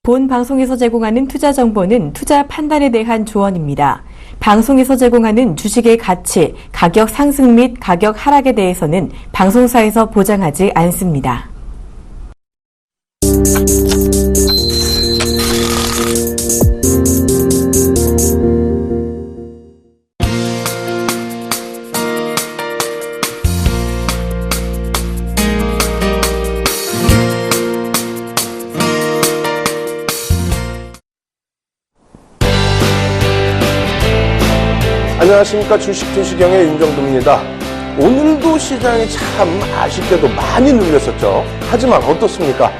본 방송에서 제공하는 투자 정보는 투자 판단에 대한 조언입니다. 방송에서 제공하는 주식의 가치, 가격 상승 및 가격 하락에 대해서는 방송사에서 보장하지 않습니다. 안녕하십니까. 주식투시경의 윤정도입니다. 오늘도 시장이 참 아쉽게도 많이 눌렸었죠. 하지만 어떻습니까?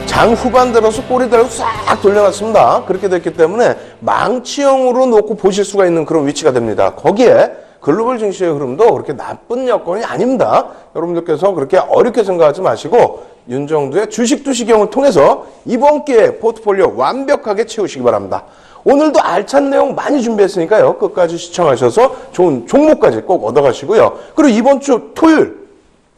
장 후반 들어서 꼬리 달고 싹 돌려놨습니다. 그렇게 됐기 때문에 망치형으로 놓고 보실 수가 있는 그런 위치가 됩니다. 거기에 글로벌 증시의 흐름도 그렇게 나쁜 여건이 아닙니다. 여러분들께서 그렇게 어렵게 생각하지 마시고 윤정도의 주식투시경을 통해서 이번 기회에 포트폴리오 완벽하게 채우시기 바랍니다. 오늘도 알찬 내용 많이 준비했으니까요. 끝까지 시청하셔서 좋은 종목까지 꼭 얻어가시고요. 그리고 이번 주 토요일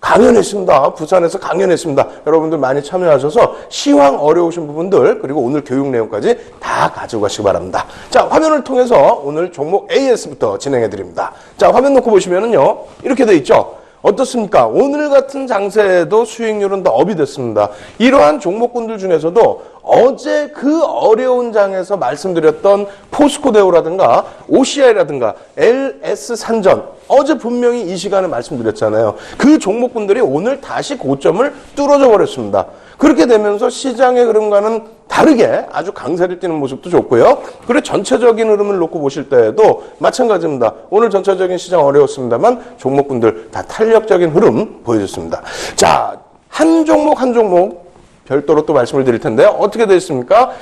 강연했습니다. 부산에서 강연했습니다. 여러분들 많이 참여하셔서 시황 어려우신 부분들 그리고 오늘 교육 내용까지 다 가지고 가시기 바랍니다. 자, 화면을 통해서 오늘 종목 AS부터 진행해 드립니다. 자, 화면 놓고 보시면은요. 이렇게 돼 있죠. 어떻습니까? 오늘 같은 장세에도 수익률은 더 업이 됐습니다. 이러한 종목군들 중에서도 어제 그 어려운 장에서 말씀드렸던 포스코데오라든가 OCI라든가 LS산전 어제 분명히 이 시간에 말씀드렸잖아요. 그 종목군들이 오늘 다시 고점을 뚫어져 버렸습니다. 그렇게 되면서 시장의 흐름과는 다르게 아주 강세를 띠는 모습도 좋고요. 그리고 전체적인 흐름을 놓고 보실 때에도 마찬가지입니다. 오늘 전체적인 시장 어려웠습니다만 종목군들 다 탄력적인 흐름 보여줬습니다. 자, 한 종목 한 종목 별도로 또 말씀을 드릴 텐데요. 어떻게 되어 있습니까?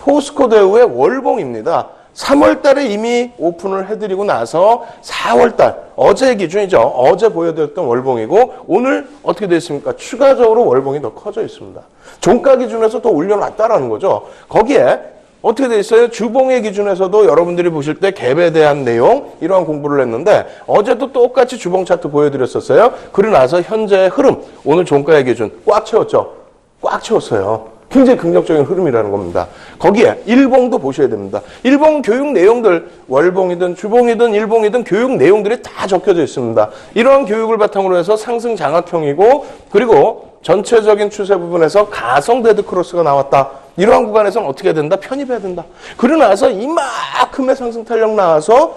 포스코대우의 월봉입니다. 3월 달에 이미 오픈을 해드리고 나서 4월 달, 어제 기준이죠. 어제 보여드렸던 월봉이고 오늘 어떻게 되어 있습니까? 추가적으로 월봉이 더 커져 있습니다. 종가 기준에서 더 올려놨다라는 거죠. 거기에 어떻게 되어 있어요? 주봉의 기준에서도 여러분들이 보실 때 갭에 대한 내용 이러한 공부를 했는데 어제도 똑같이 주봉 차트 보여드렸었어요. 그러고 나서 현재의 흐름, 오늘 종가의 기준 꽉 채웠죠. 꽉 채웠어요. 굉장히 긍정적인 흐름이라는 겁니다. 거기에 일봉도 보셔야 됩니다. 일봉 교육 내용들, 월봉이든 주봉이든 일봉이든 교육 내용들이 다 적혀져 있습니다. 이러한 교육을 바탕으로 해서 상승 장악형이고 그리고 전체적인 추세 부분에서 가성 데드크로스가 나왔다. 이러한 구간에서는 어떻게 해야 된다? 편입해야 된다. 그러고 나서 이만큼의 상승 탄력 나와서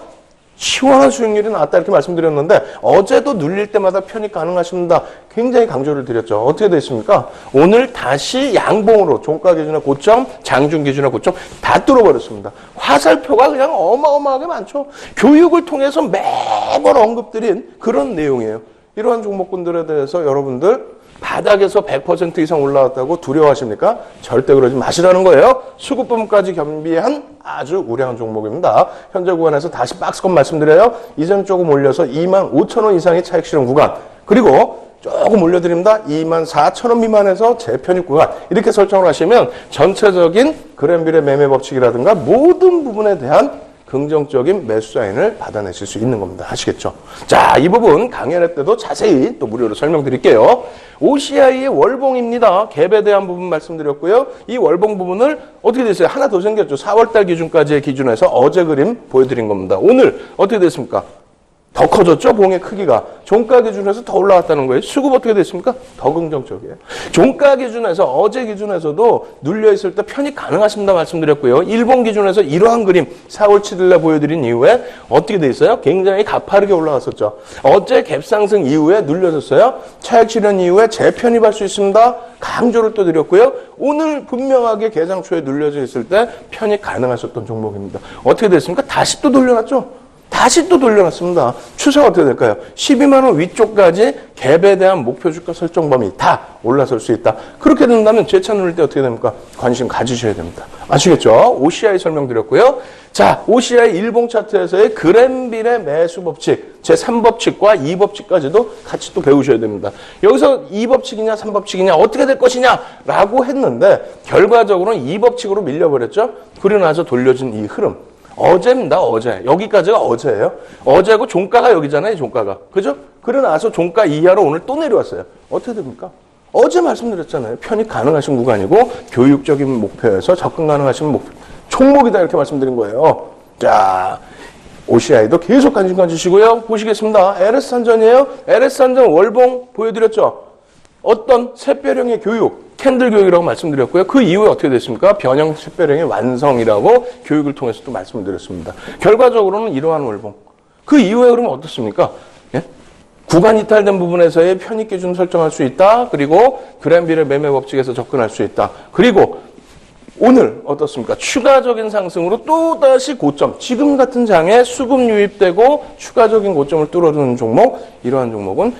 시원한 수익률이 나왔다 이렇게 말씀드렸는데 어제도 눌릴 때마다 편입 가능하십니다. 굉장히 강조를 드렸죠. 어떻게 되어 있습니까? 오늘 다시 양봉으로 종가 기준의 고점, 장중 기준의 고점 다 뚫어버렸습니다. 화살표가 그냥 어마어마하게 많죠. 교육을 통해서 매번 언급드린 그런 내용이에요. 이러한 종목군들에 대해서 여러분들 바닥에서 100% 이상 올라왔다고 두려워하십니까? 절대 그러지 마시라는 거예요. 수급 부분까지 겸비한 아주 우량한 종목입니다. 현재 구간에서 다시 박스권 말씀드려요. 이전 조금 올려서 25,000원 이상의 차익 실현 구간 그리고 조금 올려드립니다. 24,000원 미만에서 재편입 구간 이렇게 설정을 하시면 전체적인 그랜빌의 매매 법칙이라든가 모든 부분에 대한 긍정적인 매수 사인을 받아내실 수 있는 겁니다. 아시겠죠? 자, 이 부분 강연회 때도 자세히 또 무료로 설명드릴게요. OCI의 월봉입니다. 갭에 대한 부분 말씀드렸고요. 이 월봉 부분을 어떻게 됐어요? 하나 더 생겼죠. 4월달 기준까지의 기준에서 어제 그림 보여드린 겁니다. 오늘 어떻게 됐습니까? 더 커졌죠? 봉의 크기가. 종가 기준에서 더 올라왔다는 거예요. 수급 어떻게 됐습니까? 더 긍정적이에요. 종가 기준에서 어제 기준에서도 눌려있을 때 편입 가능하십니다 말씀드렸고요. 일본 기준에서 이러한 그림 4월 7일에 보여드린 이후에 어떻게 돼 있어요? 굉장히 가파르게 올라갔었죠. 어제 갭상승 이후에 눌려졌어요. 차익 실현 이후에 재편입할 수 있습니다. 강조를 또 드렸고요. 오늘 분명하게 개장 초에 눌려져 있을 때 편입 가능하셨던 종목입니다. 어떻게 됐습니까? 다시 또 돌려놨죠? 다시 또 돌려놨습니다. 추세가 어떻게 될까요? 12만원 위쪽까지 갭에 대한 목표 주가 설정 범위 다 올라설 수 있다. 그렇게 된다면 재차 누릴 때 어떻게 됩니까? 관심 가지셔야 됩니다. 아시겠죠? OCI 설명드렸고요. 자, OCI 일봉 차트에서의 그랜빌의 매수 법칙, 제3법칙과 2법칙까지도 같이 또 배우셔야 됩니다. 여기서 2법칙이냐 3법칙이냐 어떻게 될 것이냐 라고 했는데 결과적으로는 2법칙으로 밀려버렸죠. 그러고 나서 돌려진 이 흐름. 어제입니다, 어제. 여기까지가 어제예요. 어제고 종가가 여기잖아요, 종가가. 그죠? 그러고 나서 종가 이하로 오늘 또 내려왔어요. 어떻게 됩니까? 어제 말씀드렸잖아요. 편입 가능하신 구간이고 교육적인 목표에서 접근 가능하신 목표. 총목이다 이렇게 말씀드린 거예요. 자, OCI도 계속 관심 가지시고요. 보시겠습니다. LS산전이에요. LS산전 월봉 보여드렸죠. 어떤 샛별형의 교육, 캔들 교육이라고 말씀드렸고요. 그 이후에 어떻게 됐습니까? 변형 샛별형의 완성이라고 교육을 통해서 또 말씀을 드렸습니다. 결과적으로는 이러한 월봉. 그 이후에 그러면 어떻습니까? 예? 구간 이탈된 부분에서의 편입 기준 설정할 수 있다. 그리고 그랜빌의 매매 법칙에서 접근할 수 있다. 그리고 오늘 어떻습니까? 추가적인 상승으로 또다시 고점, 지금 같은 장에 수급 유입되고 추가적인 고점을 뚫어주는 종목, 이러한 종목은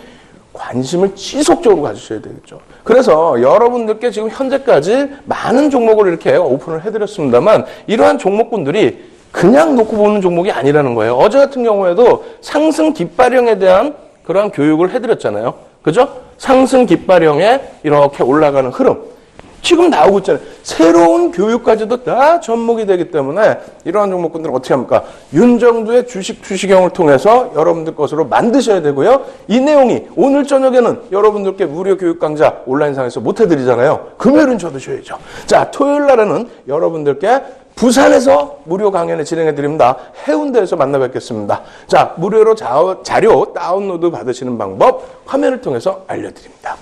관심을 지속적으로 가지셔야 되겠죠. 그래서 여러분들께 지금 현재까지 많은 종목을 이렇게 오픈을 해드렸습니다만 이러한 종목군들이 그냥 놓고 보는 종목이 아니라는 거예요. 어제 같은 경우에도 상승 깃발형에 대한 그러한 교육을 해드렸잖아요. 그죠? 상승 깃발형에 이렇게 올라가는 흐름. 지금 나오고 있잖아요. 새로운 교육까지도 다 접목이 되기 때문에 이러한 종목군들은 어떻게 합니까? 윤정두의 주식형을 통해서 여러분들 것으로 만드셔야 되고요. 이 내용이 오늘 저녁에는 여러분들께 무료 교육 강좌 온라인상에서 못 해드리잖아요. 금요일은 줘두셔야죠. 자, 토요일 날에는 여러분들께 부산에서 무료 강연을 진행해 드립니다. 해운대에서 만나 뵙겠습니다. 자, 무료로 자료 다운로드 받으시는 방법 화면을 통해서 알려드립니다.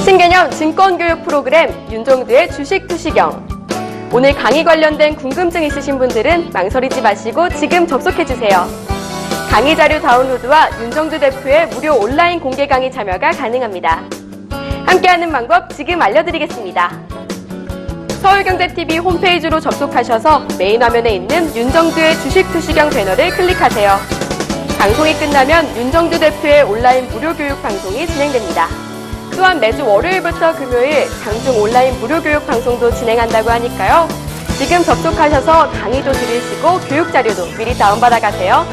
신개념 증권교육 프로그램 윤정두의 주식투시경. 오늘 강의 관련된 궁금증 있으신 분들은 망설이지 마시고 지금 접속해주세요. 강의 자료 다운로드와 윤정두 대표의 무료 온라인 공개 강의 참여가 가능합니다. 함께하는 방법 지금 알려드리겠습니다. 서울경제TV 홈페이지로 접속하셔서 메인 화면에 있는 윤정두의 주식투시경 배너를 클릭하세요. 방송이 끝나면 윤정두 대표의 온라인 무료 교육 방송이 진행됩니다. 또한 매주 월요일부터 금요일 장중 온라인 무료 교육 방송도 진행한다고 하니까요. 지금 접속하셔서 강의도 들으시고 교육 자료도 미리 다운받아 가세요.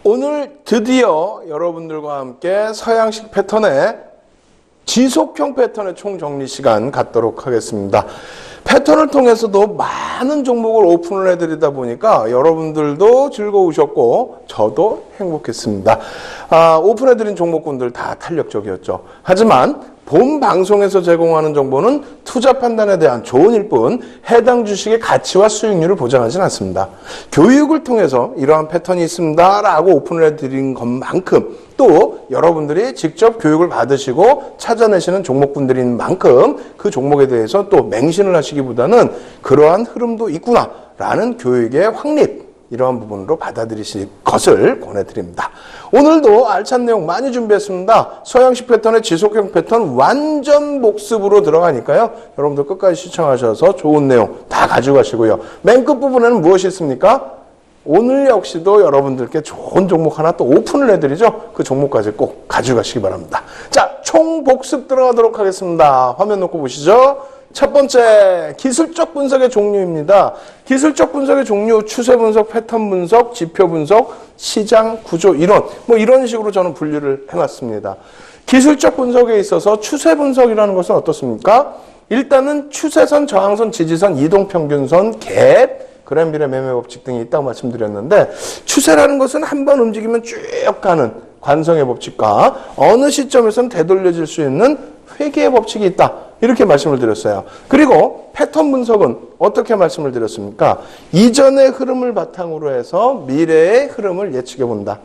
오늘 드디어 여러분들과 함께 서양식 패턴의 지속형 패턴의 총정리 시간 갖도록 하겠습니다. 패턴을 통해서도 많은 종목을 오픈을 해드리다 보니까 여러분들도 즐거우셨고 저도 행복했습니다. 오픈해드린 종목군들 다 탄력적이었죠. 하지만 본 방송에서 제공하는 정보는 투자 판단에 대한 조언일 뿐 해당 주식의 가치와 수익률을 보장하지는 않습니다. 교육을 통해서 이러한 패턴이 있습니다 라고 오픈을 해드린 것만큼 또 여러분들이 직접 교육을 받으시고 찾아내시는 종목군들인 만큼 그 종목에 대해서 또 맹신을 하시기보다는 그러한 흐름도 있구나 라는 교육의 확립, 이러한 부분으로 받아들이실 것을 권해드립니다. 오늘도 알찬 내용 많이 준비했습니다. 서양식 패턴의 지속형 패턴 완전 복습으로 들어가니까요. 여러분들 끝까지 시청하셔서 좋은 내용 다 가져가시고요. 맨 끝부분에는 무엇이 있습니까? 오늘 역시도 여러분들께 좋은 종목 하나 또 오픈을 해드리죠. 그 종목까지 꼭 가져가시기 바랍니다. 자, 총 복습 들어가도록 하겠습니다. 화면 놓고 보시죠. 첫 번째, 기술적 분석의 종류입니다. 기술적 분석의 종류, 추세 분석, 패턴 분석, 지표 분석, 시장 구조 이론, 뭐 이런 식으로 저는 분류를 해놨습니다. 기술적 분석에 있어서 추세 분석이라는 것은 어떻습니까? 일단은 추세선, 저항선, 지지선, 이동평균선, 갭, 그랜빌의 매매 법칙 등이 있다고 말씀드렸는데 추세라는 것은 한번 움직이면 쭉 가는 관성의 법칙과 어느 시점에서는 되돌려질 수 있는 회귀의 법칙이 있다. 이렇게 말씀을 드렸어요. 그리고 패턴 분석은 어떻게 말씀을 드렸습니까? 이전의 흐름을 바탕으로 해서 미래의 흐름을 예측해 본다.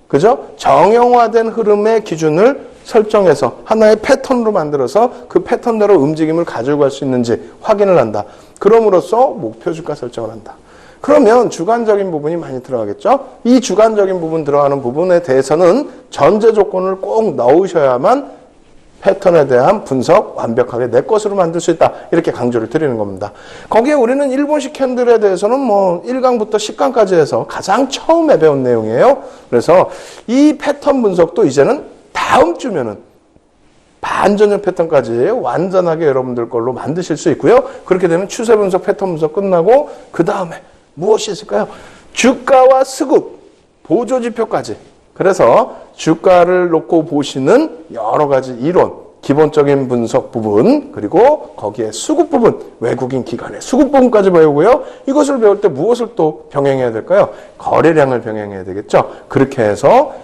그죠? 정형화된 흐름의 기준을 설정해서 하나의 패턴으로 만들어서 그 패턴대로 움직임을 가져갈 수 있는지 확인을 한다. 그럼으로써 목표 주가 설정을 한다. 그러면 주관적인 부분이 많이 들어가겠죠? 이 주관적인 부분 들어가는 부분에 대해서는 전제 조건을 꼭 넣으셔야만 패턴에 대한 분석 완벽하게 내 것으로 만들 수 있다. 이렇게 강조를 드리는 겁니다. 거기에 우리는 일본식 캔들에 대해서는 뭐 1강부터 10강까지 해서 가장 처음에 배운 내용이에요. 그래서 이 패턴 분석도 이제는 다음 주면은 반전형 패턴까지 완전하게 여러분들 걸로 만드실 수 있고요. 그렇게 되면 추세 분석, 패턴 분석 끝나고 그 다음에 무엇이 있을까요? 주가와 수급, 보조지표까지. 그래서 주가를 놓고 보시는 여러 가지 이론, 기본적인 분석 부분, 그리고 거기에 수급 부분, 외국인 기관의 수급 부분까지 배우고요. 이것을 배울 때 무엇을 또 병행해야 될까요? 거래량을 병행해야 되겠죠. 그렇게 해서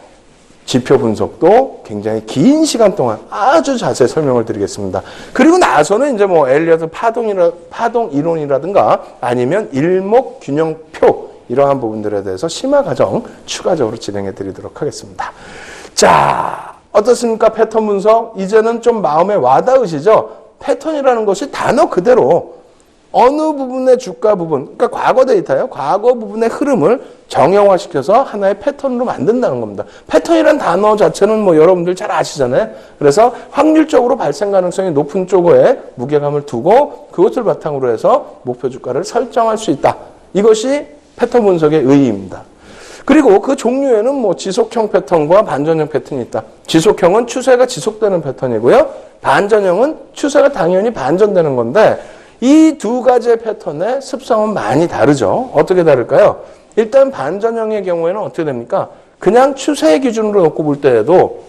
지표 분석도 굉장히 긴 시간 동안 아주 자세히 설명을 드리겠습니다. 그리고 나서는 이제 뭐 엘리어트 파동 이론이라든가 아니면 일목균형표 이러한 부분들에 대해서 심화 과정 추가적으로 진행해 드리도록 하겠습니다. 자, 어떻습니까? 패턴 분석. 이제는 좀 마음에 와닿으시죠? 패턴이라는 것이 단어 그대로 어느 부분의 주가 부분, 그러니까 과거 데이터예요. 과거 부분의 흐름을 정형화시켜서 하나의 패턴으로 만든다는 겁니다. 패턴이란 단어 자체는 뭐 여러분들 잘 아시잖아요. 그래서 확률적으로 발생 가능성이 높은 쪽에 무게감을 두고 그것을 바탕으로 해서 목표 주가를 설정할 수 있다. 이것이 패턴 분석의 의의입니다. 그리고 그 종류에는 뭐 지속형 패턴과 반전형 패턴이 있다. 지속형은 추세가 지속되는 패턴이고요. 반전형은 추세가 당연히 반전되는 건데 이 두 가지의 패턴의 습성은 많이 다르죠. 어떻게 다를까요? 일단 반전형의 경우에는 어떻게 됩니까? 그냥 추세의 기준으로 놓고 볼 때에도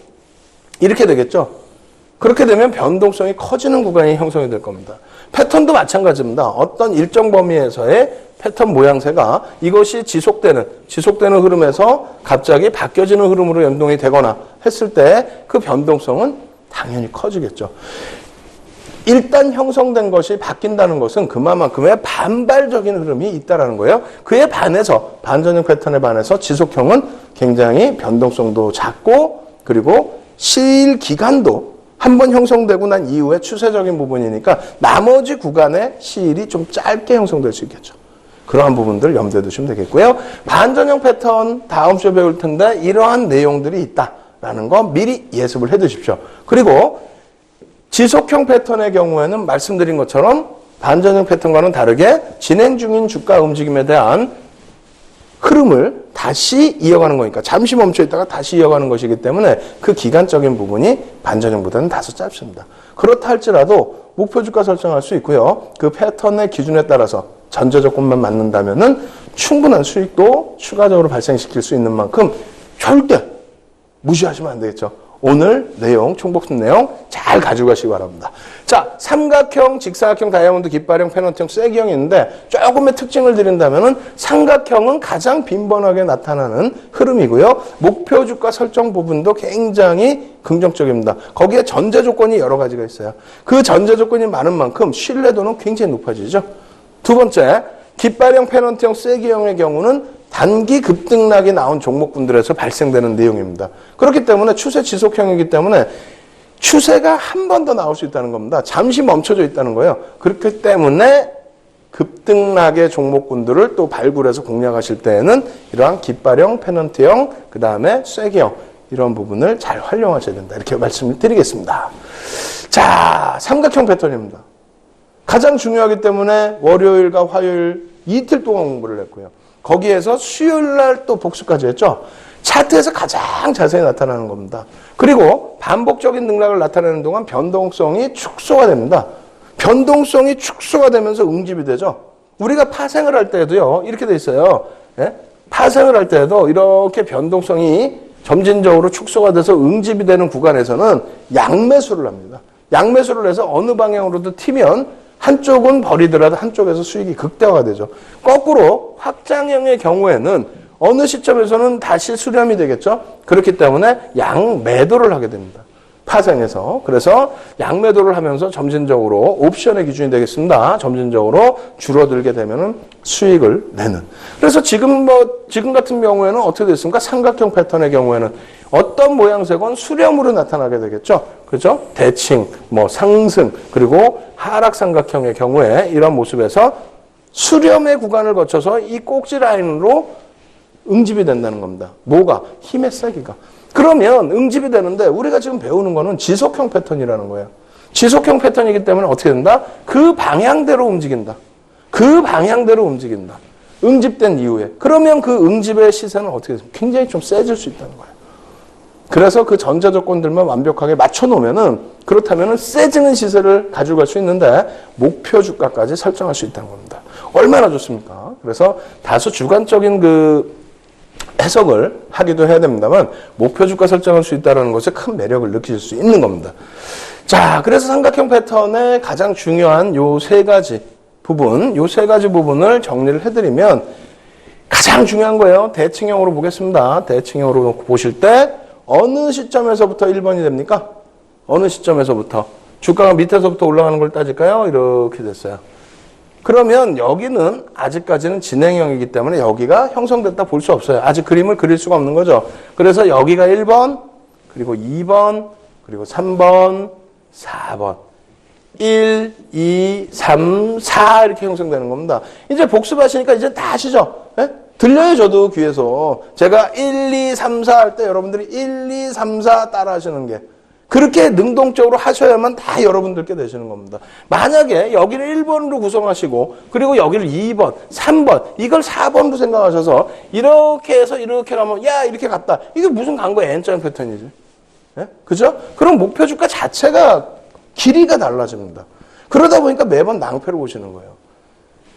이렇게 되겠죠. 그렇게 되면 변동성이 커지는 구간이 형성이 될 겁니다. 패턴도 마찬가지입니다. 어떤 일정 범위에서의 패턴 모양새가 이것이 지속되는 흐름에서 갑자기 바뀌어지는 흐름으로 연동이 되거나 했을 때 그 변동성은 당연히 커지겠죠. 일단 형성된 것이 바뀐다는 것은 그만큼의 반발적인 흐름이 있다는 거예요. 그에 반해서 반전형 패턴에 반해서 지속형은 굉장히 변동성도 작고 그리고 실 기간도 한번 형성되고 난 이후에 추세적인 부분이니까 나머지 구간의 시일이 좀 짧게 형성될 수 있겠죠. 그러한 부분들 염두에 두시면 되겠고요. 반전형 패턴 다음 주에 배울 텐데 이러한 내용들이 있다라는 거 미리 예습을 해 두십시오. 그리고 지속형 패턴의 경우에는 말씀드린 것처럼 반전형 패턴과는 다르게 진행 중인 주가 움직임에 대한 흐름을 다시 이어가는 거니까 잠시 멈춰 있다가 다시 이어가는 것이기 때문에 그 기간적인 부분이 반전형보다는 다소 짧습니다. 그렇다 할지라도 목표 주가 설정할 수 있고요. 그 패턴의 기준에 따라서 전제 조건만 맞는다면은 충분한 수익도 추가적으로 발생시킬 수 있는 만큼 절대 무시하시면 안 되겠죠. 오늘 내용, 총복습 내용 잘 가지고 가시기 바랍니다. 자, 삼각형, 직사각형, 다이아몬드, 깃발형, 페넌트형, 쐐기형이 있는데 조금의 특징을 드린다면은 삼각형은 가장 빈번하게 나타나는 흐름이고요. 목표 주가 설정 부분도 굉장히 긍정적입니다. 거기에 전제 조건이 여러 가지가 있어요. 그 전제 조건이 많은 만큼 신뢰도는 굉장히 높아지죠. 두 번째, 깃발형, 페넌트형, 쐐기형의 경우는 단기 급등락이 나온 종목군들에서 발생되는 내용입니다. 그렇기 때문에 추세 지속형이기 때문에 추세가 한 번 더 나올 수 있다는 겁니다. 잠시 멈춰져 있다는 거예요. 그렇기 때문에 급등락의 종목군들을 또 발굴해서 공략하실 때에는 이러한 깃발형, 페넌트형, 그 다음에 쐐기형 이런 부분을 잘 활용하셔야 된다. 이렇게 말씀을 드리겠습니다. 자, 삼각형 패턴입니다. 가장 중요하기 때문에 월요일과 화요일 이틀 동안 공부를 했고요. 거기에서 수요일 날 또 복수까지 했죠. 차트에서 가장 자세히 나타나는 겁니다. 그리고 반복적인 등락을 나타내는 동안 변동성이 축소가 됩니다. 변동성이 축소가 되면서 응집이 되죠. 우리가 파생을 할 때도요. 이렇게 돼 있어요. 예? 파생을 할 때도 이렇게 변동성이 점진적으로 축소가 돼서 응집이 되는 구간에서는 양매수를 합니다. 양매수를 해서 어느 방향으로도 튀면 한쪽은 버리더라도 한쪽에서 수익이 극대화가 되죠. 거꾸로 확장형의 경우에는 어느 시점에서는 다시 수렴이 되겠죠. 그렇기 때문에 양매도를 하게 됩니다. 파생해서. 그래서 양매도를 하면서 점진적으로 옵션의 기준이 되겠습니다. 점진적으로 줄어들게 되면은 수익을 내는. 그래서 지금 같은 경우에는 어떻게 됐습니까? 삼각형 패턴의 경우에는 어떤 모양새건 수렴으로 나타나게 되겠죠. 그렇죠? 대칭, 상승, 그리고 하락 삼각형의 경우에 이런 모습에서 수렴의 구간을 거쳐서 이 꼭지 라인으로 응집이 된다는 겁니다. 뭐가? 힘의 세기가. 그러면 응집이 되는데 우리가 지금 배우는 거는 지속형 패턴이라는 거예요. 지속형 패턴이기 때문에 어떻게 된다? 그 방향대로 움직인다. 그 방향대로 움직인다. 응집된 이후에. 그러면 그 응집의 시세는 어떻게 됩니까? 굉장히 좀 세질 수 있다는 거예요. 그래서 그 전제 조건들만 완벽하게 맞춰놓으면은 그렇다면은 세지는 시세를 가지고 갈 수 있는데 목표 주가까지 설정할 수 있다는 겁니다. 얼마나 좋습니까? 그래서 다소 주관적인 그 해석을 하기도 해야 됩니다만 목표 주가 설정할 수 있다는 것에 큰 매력을 느끼실 수 있는 겁니다. 자, 그래서 삼각형 패턴의 가장 중요한 요 세 가지 부분을 정리를 해드리면 가장 중요한 거예요. 대칭형으로 보겠습니다. 대칭형으로 놓고 보실 때 어느 시점에서부터 1번이 됩니까? 어느 시점에서부터? 주가가 밑에서부터 올라가는 걸 따질까요? 이렇게 됐어요. 그러면 여기는 아직까지는 진행형이기 때문에 여기가 형성됐다 볼 수 없어요. 아직 그림을 그릴 수가 없는 거죠. 그래서 여기가 1번, 그리고 2번, 그리고 3번, 4번. 1, 2, 3, 4 이렇게 형성되는 겁니다. 이제 복습하시니까 이제 다 아시죠? 예? 들려요, 저도 귀에서. 제가 1, 2, 3, 4 할 때 여러분들이 1, 2, 3, 4 따라 하시는 게 그렇게 능동적으로 하셔야만 다 여러분들께 되시는 겁니다. 만약에 여기를 1번으로 구성하시고 그리고 여기를 2번, 3번 이걸 4번으로 생각하셔서 이렇게 해서 이렇게 가면 야 이렇게 갔다. 이게 무슨 간거의 N자형 패턴이지. 예? 그죠? 그럼 목표 주가 자체가 길이가 달라집니다. 그러다 보니까 매번 낭패를 보시는 거예요.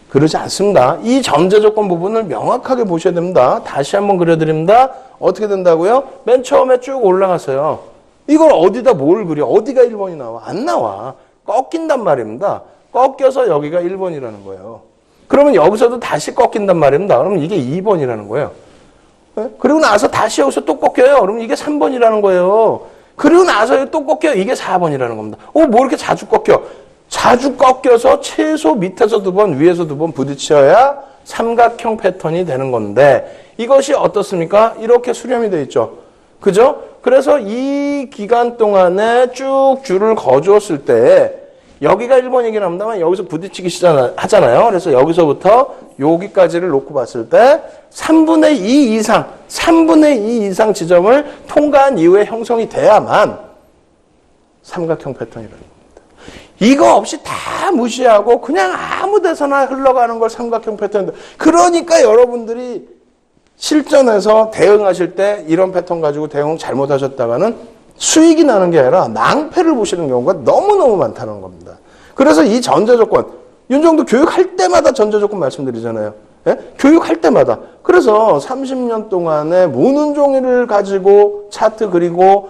그러지 않습니다. 이 전제 조건 부분을 명확하게 보셔야 됩니다. 다시 한번 그려드립니다. 어떻게 된다고요? 맨 처음에 쭉 올라갔어요. 이걸 어디다 뭘 그려? 어디가 1번이 나와? 안 나와. 꺾인단 말입니다. 꺾여서 여기가 1번이라는 거예요. 그러면 여기서도 다시 꺾인단 말입니다. 그러면 이게 2번이라는 거예요. 네? 그리고 나서 다시 여기서 또 꺾여요. 그러면 이게 3번이라는 거예요. 그리고 나서 또 꺾여요. 이게 4번이라는 겁니다. 뭐 이렇게 자주 꺾여? 자주 꺾여서 최소 밑에서 2번, 위에서 2번 부딪혀야 삼각형 패턴이 되는 건데 이것이 어떻습니까? 이렇게 수렴이 되어 있죠. 그죠? 그래서 이 기간 동안에 쭉 줄을 거주었을 때 여기가 1번이긴 합니다만 여기서 부딪히기 하잖아요. 그래서 여기서부터 여기까지를 놓고 봤을 때 3분의 2 이상 지점을 통과한 이후에 형성이 돼야만 삼각형 패턴이라는 겁니다. 이거 없이 다 무시하고 그냥 아무 데서나 흘러가는 걸 삼각형 패턴인데 그러니까 여러분들이 실전에서 대응하실 때 이런 패턴 가지고 대응 잘못하셨다가는 수익이 나는 게 아니라 낭패를 보시는 경우가 너무너무 많다는 겁니다. 그래서 이 전제조건, 윤정도 교육할 때마다 전제조건 말씀드리잖아요. 예? 교육할 때마다. 그래서 30년 동안에 무는 종이를 가지고 차트 그리고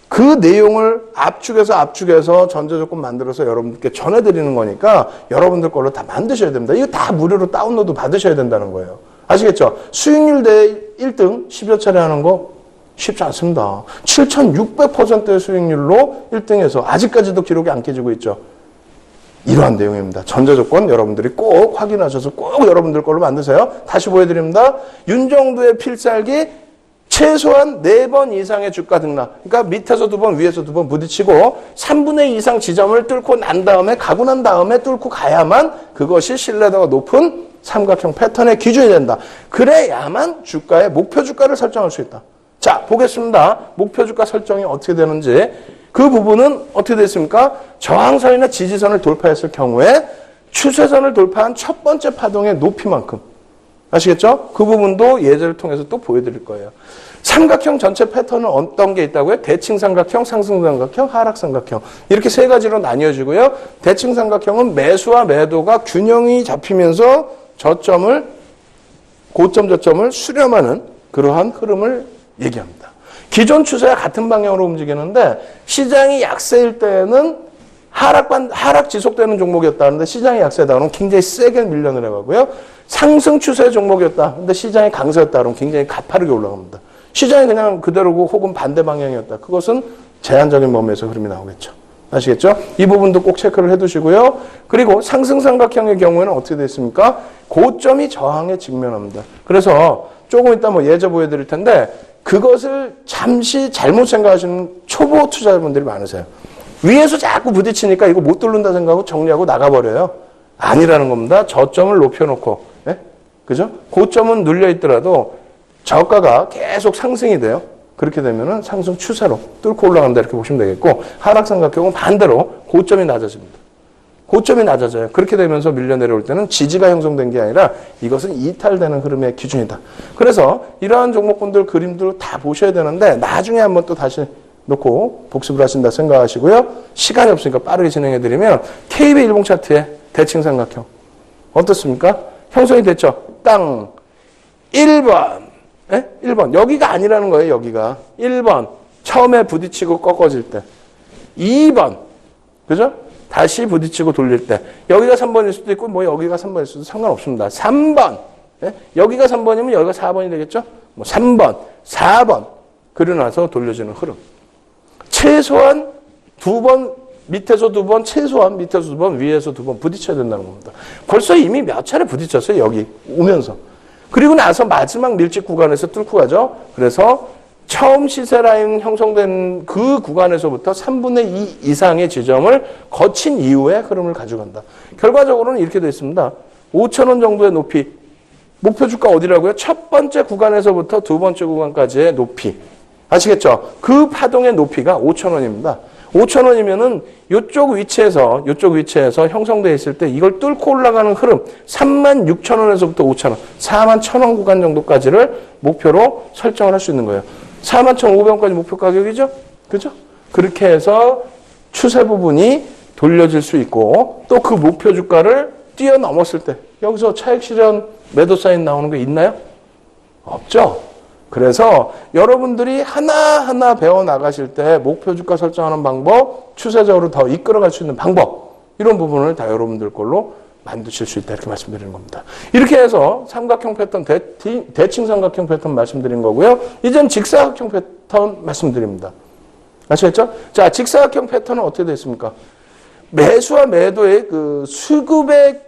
그 내용을 압축해서 전제조건 만들어서 여러분들께 전해드리는 거니까 여러분들 걸로 다 만드셔야 됩니다. 이거 다 무료로 다운로드 받으셔야 된다는 거예요. 아시겠죠? 수익률 대 1등 10여 차례 하는 거 쉽지 않습니다. 7,600%의 수익률로 1등해서 아직까지도 기록이 안 깨지고 있죠. 이러한 내용입니다. 전제조건 여러분들이 꼭 확인하셔서 꼭 여러분들 걸로 만드세요. 다시 보여드립니다. 윤정도의 필살기 최소한 4번 이상의 주가 등락. 그러니까 밑에서 2번, 위에서 2번 부딪히고 3분의 2 이상 지점을 뚫고 난 다음에 가고 난 다음에 뚫고 가야만 그것이 신뢰도가 높은 삼각형 패턴의 기준이 된다. 그래야만 주가의 목표 주가를 설정할 수 있다. 자, 보겠습니다. 목표 주가 설정이 어떻게 되는지. 그 부분은 어떻게 됐습니까? 저항선이나 지지선을 돌파했을 경우에 추세선을 돌파한 첫 번째 파동의 높이만큼. 아시겠죠? 그 부분도 예제를 통해서 또 보여드릴 거예요. 삼각형 전체 패턴은 어떤 게 있다고요? 대칭 삼각형, 상승 삼각형, 하락 삼각형. 이렇게 세 가지로 나뉘어지고요. 대칭 삼각형은 매수와 매도가 균형이 잡히면서 고점 저점을 수렴하는 그러한 흐름을 얘기합니다. 기존 추세와 같은 방향으로 움직이는데 시장이 약세일 때는 하락 지속되는 종목이었다는데 시장이 약세다 그러면 굉장히 세게 밀려내려가고요. 상승 추세 종목이었다. 근데 시장이 강세였다 그러면 굉장히 가파르게 올라갑니다. 시장이 그냥 그대로고 혹은 반대 방향이었다. 그것은 제한적인 범위에서 흐름이 나오겠죠. 아시겠죠? 이 부분도 꼭 체크를 해두시고요. 그리고 상승 삼각형의 경우에는 어떻게 되어 있습니까? 고점이 저항에 직면합니다. 그래서 조금 이따 예제 보여드릴 텐데 그것을 잠시 잘못 생각하시는 초보 투자자분들이 많으세요. 위에서 자꾸 부딪히니까 이거 못 뚫는다 생각하고 정리하고 나가버려요. 아니라는 겁니다. 저점을 높여놓고, 예? 그죠? 고점은 눌려있더라도 저가가 계속 상승이 돼요. 그렇게 되면은 상승 추세로 뚫고 올라간다 이렇게 보시면 되겠고, 하락삼각형은 반대로 고점이 낮아집니다. 고점이 낮아져요. 그렇게 되면서 밀려 내려올 때는 지지가 형성된 게 아니라 이것은 이탈되는 흐름의 기준이다. 그래서 이러한 종목군들 그림들 다 보셔야 되는데 나중에 한번 또 다시 놓고 복습을 하신다 생각하시고요. 시간이 없으니까 빠르게 진행해드리면 KB 일봉 차트의 대칭 삼각형 어떻습니까? 형성이 됐죠? 땅 1번 1번 여기가 아니라는 거예요. 여기가 1번 처음에 부딪히고 꺾어질 때 2번 그죠? 다시 부딪히고 돌릴 때 여기가 3번일 수도 있고 뭐 여기가 3번일 수도 상관없습니다. 3번. 예? 여기가 3번이면 여기가 4번이 되겠죠? 뭐 3번, 4번. 그리고 나서 돌려주는 흐름. 최소한 2번, 밑에서 2번, 최소한 밑에서 2번, 위에서 2번 부딪혀야 된다는 겁니다. 벌써 이미 몇 차례 부딪혔어요. 여기 오면서. 그리고 나서 마지막 밀집 구간에서 뚫고 가죠. 그래서 처음 시세 라인 형성된 그 구간에서부터 3분의 2 이상의 지점을 거친 이후에 흐름을 가져간다. 결과적으로는 이렇게 되어 있습니다. 5,000원 정도의 높이. 목표 주가 어디라고요? 첫 번째 구간에서부터 두 번째 구간까지의 높이. 아시겠죠? 그 파동의 높이가 5,000원입니다. 5,000원이면은 이쪽 위치에서 형성되어 있을 때 이걸 뚫고 올라가는 흐름 36,000원에서부터 5,000원, 41,000원 구간 정도까지를 목표로 설정을 할 수 있는 거예요. 41,500원까지 목표 가격이죠? 그죠? 그렇게 해서 추세 부분이 돌려질 수 있고 또 그 목표 주가를 뛰어넘었을 때 여기서 차익 실현 매도 사인 나오는 게 있나요? 없죠? 그래서 여러분들이 하나하나 배워나가실 때 목표 주가 설정하는 방법, 추세적으로 더 이끌어갈 수 있는 방법 이런 부분을 다 여러분들 걸로 만드실 수 있다 이렇게 말씀드리는 겁니다. 이렇게 해서 삼각형 패턴, 대칭 삼각형 패턴 말씀드린 거고요. 이제는 직사각형 패턴 말씀드립니다. 아시겠죠? 자, 직사각형 패턴은 어떻게 되어 있습니까? 매수와 매도의 그 수급의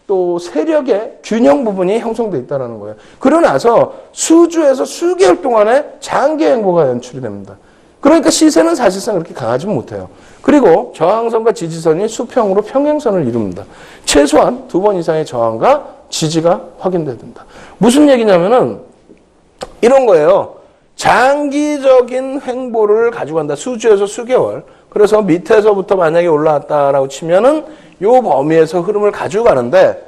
또 세력의 균형 부분이 형성되어 있다는 거예요. 그러고 나서 수주에서 수개월 동안에 장기 행보가 연출이 됩니다. 그러니까 시세는 사실상 그렇게 강하지 못해요. 그리고 저항선과 지지선이 수평으로 평행선을 이룹니다. 최소한 2번 이상의 저항과 지지가 확인돼야 된다. 무슨 얘기냐면은 이런 거예요. 장기적인 횡보를 가지고 간다. 수주에서 수개월. 그래서 밑에서부터 만약에 올라왔다라고 치면은 요 범위에서 흐름을 가지고 가는데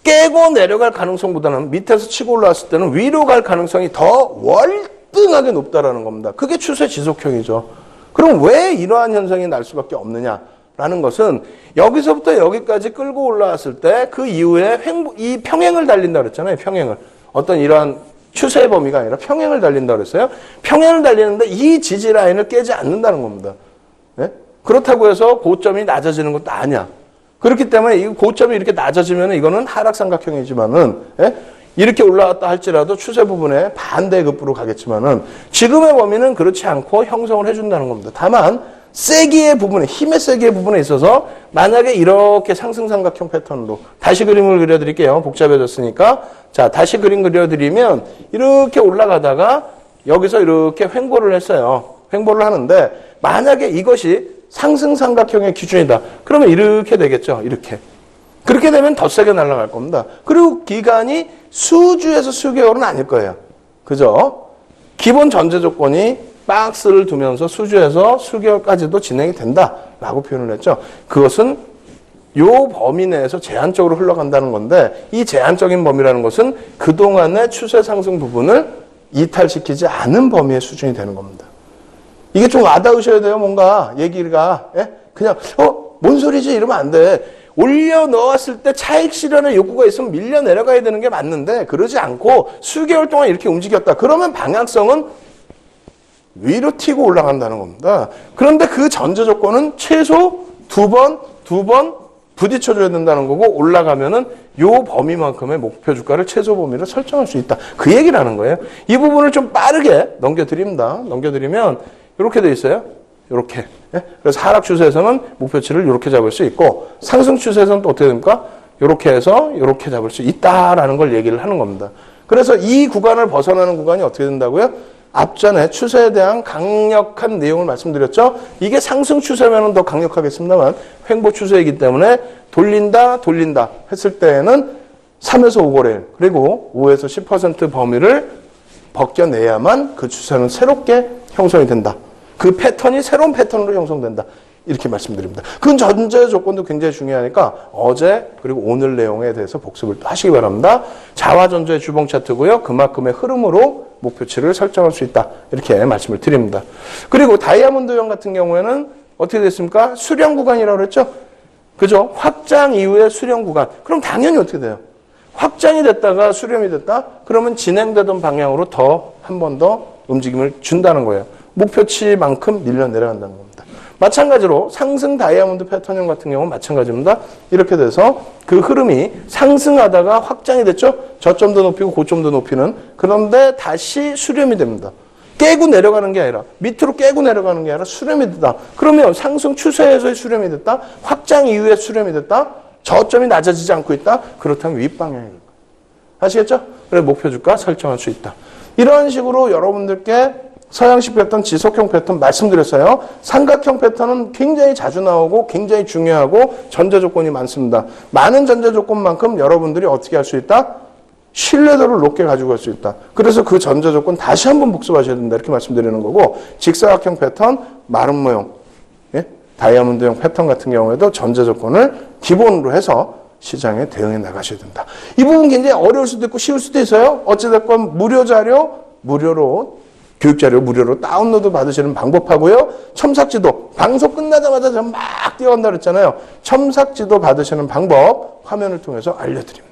깨고 내려갈 가능성보다는 밑에서 치고 올라왔을 때는 위로 갈 가능성이 더 월등하게 높다라는 겁니다. 그게 추세 지속형이죠. 그럼 왜 이러한 현상이 날 수밖에 없느냐라는 것은 여기서부터 여기까지 끌고 올라왔을 때 그 이후에 이 평행을 달린다 그랬잖아요. 평행을. 어떤 이러한 추세의 범위가 아니라 평행을 달린다 그랬어요. 평행을 달리는데 이 지지 라인을 깨지 않는다는 겁니다. 네? 그렇다고 해서 고점이 낮아지는 것도 아니야. 그렇기 때문에 이 고점이 이렇게 낮아지면 이거는 하락삼각형이지만은 예? 이렇게 올라왔다 할지라도 추세 부분에 반대급부로 가겠지만은 지금의 범위는 그렇지 않고 형성을 해준다는 겁니다. 다만 세기의 부분에 힘의 세기의 부분에 있어서 만약에 이렇게 상승삼각형 패턴으로 다시 그림을 그려드릴게요. 복잡해졌으니까 자 다시 그림 그려드리면 이렇게 올라가다가 여기서 이렇게 횡보를 했어요. 횡보를 하는데 만약에 이것이 상승삼각형의 기준이다. 그러면 이렇게 되겠죠. 이렇게. 그렇게 되면 더 세게 날아갈 겁니다. 그리고 기간이 수주에서 수개월은 아닐 거예요. 그죠? 기본 전제 조건이 박스를 두면서 수주에서 수개월까지도 진행이 된다라고 표현을 했죠. 그것은 요 범위 내에서 제한적으로 흘러간다는 건데 이 제한적인 범위라는 것은 그동안의 추세 상승 부분을 이탈시키지 않은 범위의 수준이 되는 겁니다. 이게 좀 와닿으셔야 돼요, 뭔가, 얘기가. 예? 그냥, 뭔 소리지? 이러면 안 돼. 올려 넣었을 때 차익 실현의 욕구가 있으면 밀려 내려가야 되는 게 맞는데, 그러지 않고 수개월 동안 이렇게 움직였다. 그러면 방향성은 위로 튀고 올라간다는 겁니다. 그런데 그 전제 조건은 최소 두 번 부딪혀줘야 된다는 거고, 올라가면은 요 범위만큼의 목표 주가를 최소 범위로 설정할 수 있다. 그 얘기라는 거예요. 이 부분을 좀 빠르게 넘겨드립니다. 넘겨드리면, 이렇게 돼 있어요. 이렇게. 예? 그래서 하락 추세에서는 목표치를 이렇게 잡을 수 있고 상승 추세에서는 또 어떻게 됩니까? 이렇게 해서 이렇게 잡을 수 있다라는 걸 얘기를 하는 겁니다. 그래서 이 구간을 벗어나는 구간이 어떻게 된다고요? 앞전에 추세에 대한 강력한 내용을 말씀드렸죠. 이게 상승 추세면 더 강력하겠습니다만 횡보 추세이기 때문에 돌린다 했을 때에는 3에서 5거래일 그리고 5에서 10% 범위를 벗겨내야만 그 추세는 새롭게 형성이 된다. 그 패턴이 새로운 패턴으로 형성된다. 이렇게 말씀드립니다. 그 전제 조건도 굉장히 중요하니까 어제 그리고 오늘 내용에 대해서 복습을 또 하시기 바랍니다. 자화전조의 주봉 차트고요. 그만큼의 흐름으로 목표치를 설정할 수 있다. 이렇게 말씀을 드립니다. 그리고 다이아몬드형 같은 경우에는 어떻게 됐습니까? 수렴 구간이라고 그랬죠? 그죠? 확장 이후에 수렴 구간. 그럼 당연히 어떻게 돼요? 확장이 됐다가 수렴이 됐다? 그러면 진행되던 방향으로 한 번 더 움직임을 준다는 거예요. 목표치만큼 밀려 내려간다는 겁니다. 마찬가지로 상승 다이아몬드 패턴형 같은 경우는 마찬가지입니다. 이렇게 돼서 그 흐름이 상승하다가 확장이 됐죠. 저점도 높이고 고점도 높이는. 그런데 다시 수렴이 됩니다. 깨고 내려가는 게 아니라 밑으로 깨고 내려가는 게 아니라 수렴이 됐다. 그러면 상승 추세에서의 수렴이 됐다. 확장 이후에 수렴이 됐다. 저점이 낮아지지 않고 있다. 그렇다면 윗방향입니다. 아시겠죠? 그래서 목표 주가 설정할 수 있다. 이런 식으로 여러분들께 서양식 패턴, 지속형 패턴 말씀드렸어요. 삼각형 패턴은 굉장히 자주 나오고 굉장히 중요하고 전제 조건이 많습니다. 많은 전제 조건만큼 여러분들이 어떻게 할 수 있다? 신뢰도를 높게 가지고 갈 수 있다. 그래서 그 전제 조건 다시 한번 복습하셔야 된다. 이렇게 말씀드리는 거고, 직사각형 패턴, 마름 모형, 예? 다이아몬드형 패턴 같은 경우에도 전제 조건을 기본으로 해서 시장에 대응해 나가셔야 된다. 이 부분 굉장히 어려울 수도 있고 쉬울 수도 있어요. 어찌됐건 무료 자료, 무료로 교육자료 무료로 다운로드 받으시는 방법하고요. 첨삭지도, 방송 끝나자마자 전 막 뛰어간다 그랬잖아요. 첨삭지도 받으시는 방법 화면을 통해서 알려드립니다.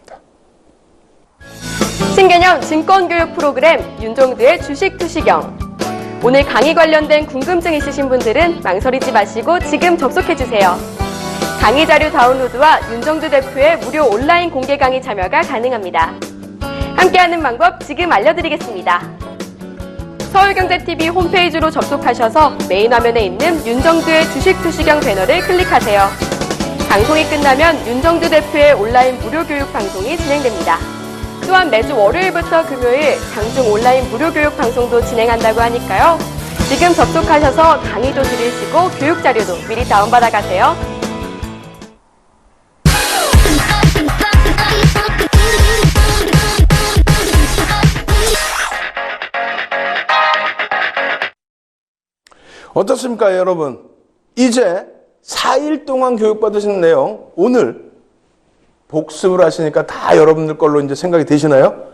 신개념 증권교육 프로그램 윤종두의 주식 투시경. 오늘 강의 관련된 궁금증 있으신 분들은 망설이지 마시고 지금 접속해주세요. 강의 자료 다운로드와 윤종두 대표의 무료 온라인 공개 강의 참여가 가능합니다. 함께하는 방법 지금 알려드리겠습니다. 서울경제TV 홈페이지로 접속하셔서 메인 화면에 있는 윤정두의 주식 투시경 배너를 클릭하세요. 방송이 끝나면 윤정두 대표의 온라인 무료 교육 방송이 진행됩니다. 또한 매주 월요일부터 금요일 장중 온라인 무료 교육 방송도 진행한다고 하니까요. 지금 접속하셔서 강의도 들으시고 교육 자료도 미리 다운받아 가세요. 어떻습니까, 여러분? 이제 4일 동안 교육받으시는 내용, 오늘 복습을 하시니까 다 여러분들 걸로 이제 생각이 되시나요?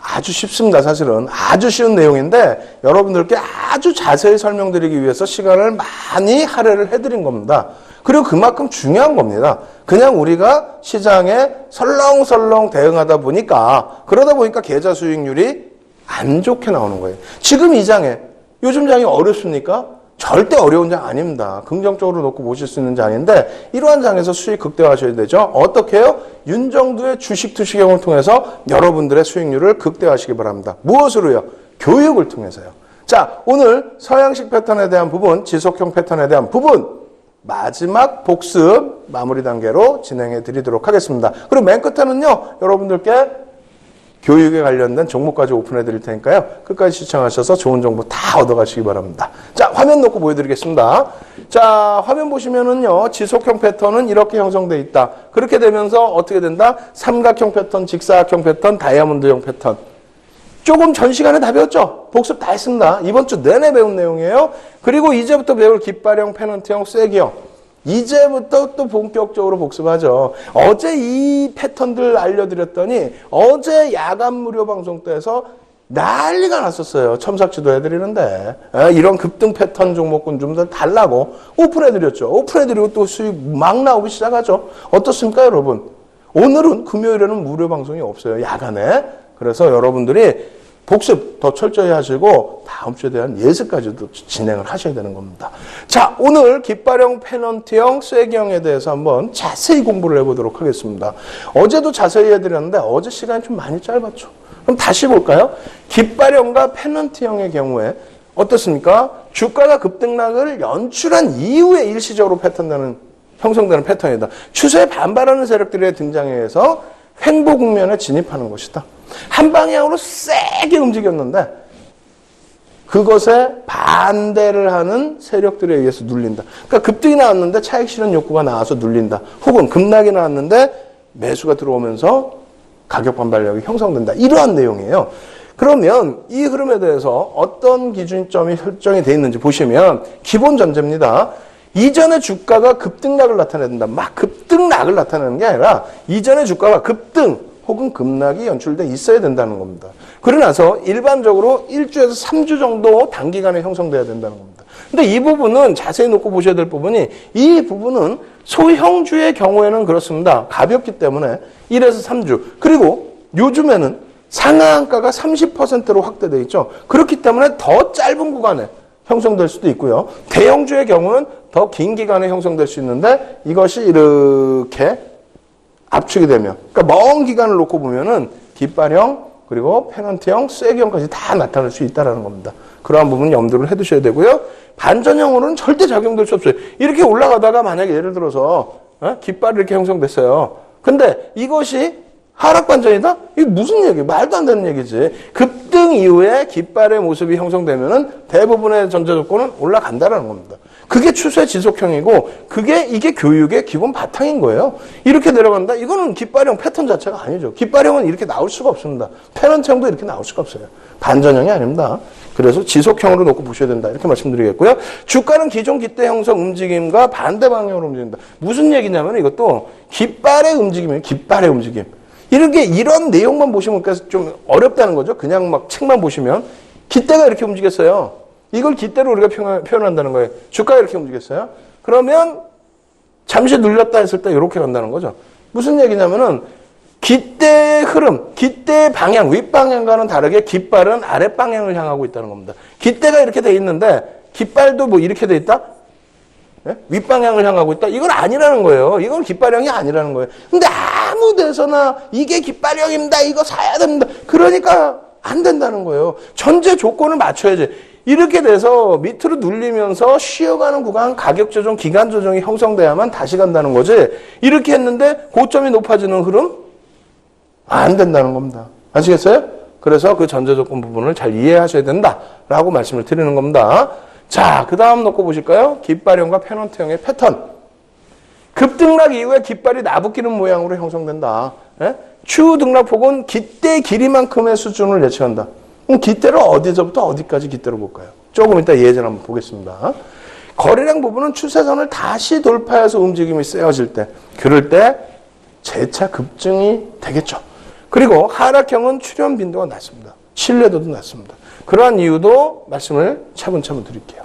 아주 쉽습니다, 사실은. 아주 쉬운 내용인데, 여러분들께 아주 자세히 설명드리기 위해서 시간을 많이 할애를 해드린 겁니다. 그리고 그만큼 중요한 겁니다. 그냥 우리가 시장에 설렁설렁 대응하다 보니까, 그러다 보니까 계좌 수익률이 안 좋게 나오는 거예요. 지금 이 장에, 요즘 장이 어렵습니까? 절대 어려운 장 아닙니다. 긍정적으로 놓고 보실 수 있는 장인데 이러한 장에서 수익 극대화하셔야 되죠. 어떻게 해요? 윤정두의 주식 투시경을 통해서 여러분들의 수익률을 극대화하시기 바랍니다. 무엇으로요? 교육을 통해서요. 자, 오늘 서양식 패턴에 대한 부분, 지속형 패턴에 대한 부분 마지막 복습 마무리 단계로 진행해 드리도록 하겠습니다. 그리고 맨 끝에는요, 여러분들께 교육에 관련된 종목까지 오픈해 드릴 테니까요. 끝까지 시청하셔서 좋은 정보 다 얻어가시기 바랍니다. 자, 화면 놓고 보여드리겠습니다. 자, 화면 보시면은요, 지속형 패턴은 이렇게 형성되어 있다. 그렇게 되면서 어떻게 된다? 삼각형 패턴, 직사각형 패턴, 다이아몬드형 패턴. 조금 전 시간에 다 배웠죠? 복습 다 했습니다. 이번 주 내내 배운 내용이에요. 그리고 이제부터 배울 깃발형, 페넌트형, 쐐기형. 이제부터 또 본격적으로 복습하죠. 어제 이 패턴들 알려드렸더니 어제 야간 무료 방송 때에서 난리가 났었어요. 첨삭지도 해드리는데 이런 급등 패턴 종목군 좀 더 달라고 오픈해드렸죠. 오픈해드리고 또 수익 막 나오기 시작하죠. 어떻습니까, 여러분? 오늘은 금요일에는 무료 방송이 없어요. 야간에. 그래서 여러분들이 복습 더 철저히 하시고 다음 주에 대한 예습까지도 진행을 하셔야 되는 겁니다. 자, 오늘 깃발형, 페넌트형, 쐐기형에 대해서 한번 자세히 공부를 해보도록 하겠습니다. 어제도 자세히 해드렸는데 어제 시간이 좀 많이 짧았죠. 그럼 다시 볼까요? 깃발형과 페넌트형의 경우에 어떻습니까? 주가가 급등락을 연출한 이후에 일시적으로 형성되는 패턴이다. 추세에 반발하는 세력들의 등장에 의해서 횡보 국면에 진입하는 것이다. 한 방향으로 세게 움직였는데 그것에 반대를 하는 세력들에 의해서 눌린다. 그러니까 급등이 나왔는데 차익 실현 욕구가 나와서 눌린다. 혹은 급락이 나왔는데 매수가 들어오면서 가격 반발력이 형성된다. 이러한 내용이에요. 그러면 이 흐름에 대해서 어떤 기준점이 설정이 되어 있는지 보시면 기본 전제입니다. 이전에 주가가 급등락을 나타낸다. 막 급등락을 나타내는 게 아니라 이전에 주가가 급등 혹은 급락이 연출돼 있어야 된다는 겁니다. 그러고 나서 일반적으로 1주에서 3주 정도 단기간에 형성돼야 된다는 겁니다. 근데 이 부분은 자세히 놓고 보셔야 될 부분이 이 부분은 소형주의 경우에는 그렇습니다. 가볍기 때문에 1에서 3주. 그리고 요즘에는 상한가가 30%로 확대돼 있죠. 그렇기 때문에 더 짧은 구간에 형성될 수도 있고요. 대형주의 경우는 더 긴 기간에 형성될 수 있는데 이것이 이렇게 압축이 되면, 그러니까 먼 기간을 놓고 보면은 깃발형 그리고 페넌트형, 쐐기형까지 다 나타날 수 있다는 겁니다. 그러한 부분 염두를 해두셔야 되고요. 반전형으로는 절대 작용될 수 없어요. 이렇게 올라가다가 만약에 예를 들어서 깃발이 이렇게 형성됐어요. 근데 이것이 하락반전이다? 이게 무슨 얘기예요? 말도 안 되는 얘기지. 급등 이후에 깃발의 모습이 형성되면은 대부분의 전제 조건은 올라간다는 겁니다. 그게 추세 지속형이고, 이게 교육의 기본 바탕인 거예요. 이렇게 내려간다? 이거는 깃발형 패턴 자체가 아니죠. 깃발형은 이렇게 나올 수가 없습니다. 페넌트형도 이렇게 나올 수가 없어요. 반전형이 아닙니다. 그래서 지속형으로 놓고 보셔야 된다. 이렇게 말씀드리겠고요. 주가는 기존 깃대 형성 움직임과 반대 방향으로 움직인다. 무슨 얘기냐면 이것도 깃발의 움직임이에요. 깃발의 움직임. 이런 내용만 보시면 좀 어렵다는 거죠. 그냥 막 책만 보시면. 깃대가 이렇게 움직였어요. 이걸 깃대로 우리가 표현한다는 거예요. 주가가 이렇게 움직였어요. 그러면 잠시 눌렸다 했을 때 이렇게 간다는 거죠. 무슨 얘기냐면은 깃대의 흐름, 깃대의 방향, 윗방향과는 다르게 깃발은 아랫방향을 향하고 있다는 겁니다. 깃대가 이렇게 돼 있는데 깃발도 뭐 이렇게 돼 있다? 네? 윗방향을 향하고 있다? 이건 아니라는 거예요. 이건 깃발형이 아니라는 거예요. 근데 아무 데서나 이게 깃발형입니다. 이거 사야 됩니다. 그러니까 안 된다는 거예요. 전제 조건을 맞춰야지. 이렇게 돼서 밑으로 눌리면서 쉬어가는 구간, 가격 조정, 기간 조정이 형성돼야만 다시 간다는 거지. 이렇게 했는데 고점이 높아지는 흐름? 안 된다는 겁니다. 아시겠어요? 그래서 그 전제 조건 부분을 잘 이해하셔야 된다라고 말씀을 드리는 겁니다. 자, 그 다음 놓고 보실까요? 깃발형과 페넌트형의 패턴. 급등락 이후에 깃발이 나부끼는 모양으로 형성된다. 예? 추후 등락폭은 깃대 길이만큼의 수준을 예측한다. 그럼 깃대를 어디서부터 어디까지 깃대로 볼까요? 조금 이따 예제를 한번 보겠습니다. 거래량 부분은 추세선을 다시 돌파해서 움직임이 세워질 때, 그럴 때 재차 급증이 되겠죠. 그리고 하락형은 출현 빈도가 낮습니다. 신뢰도도 낮습니다. 그러한 이유도 말씀을 차분차분 드릴게요.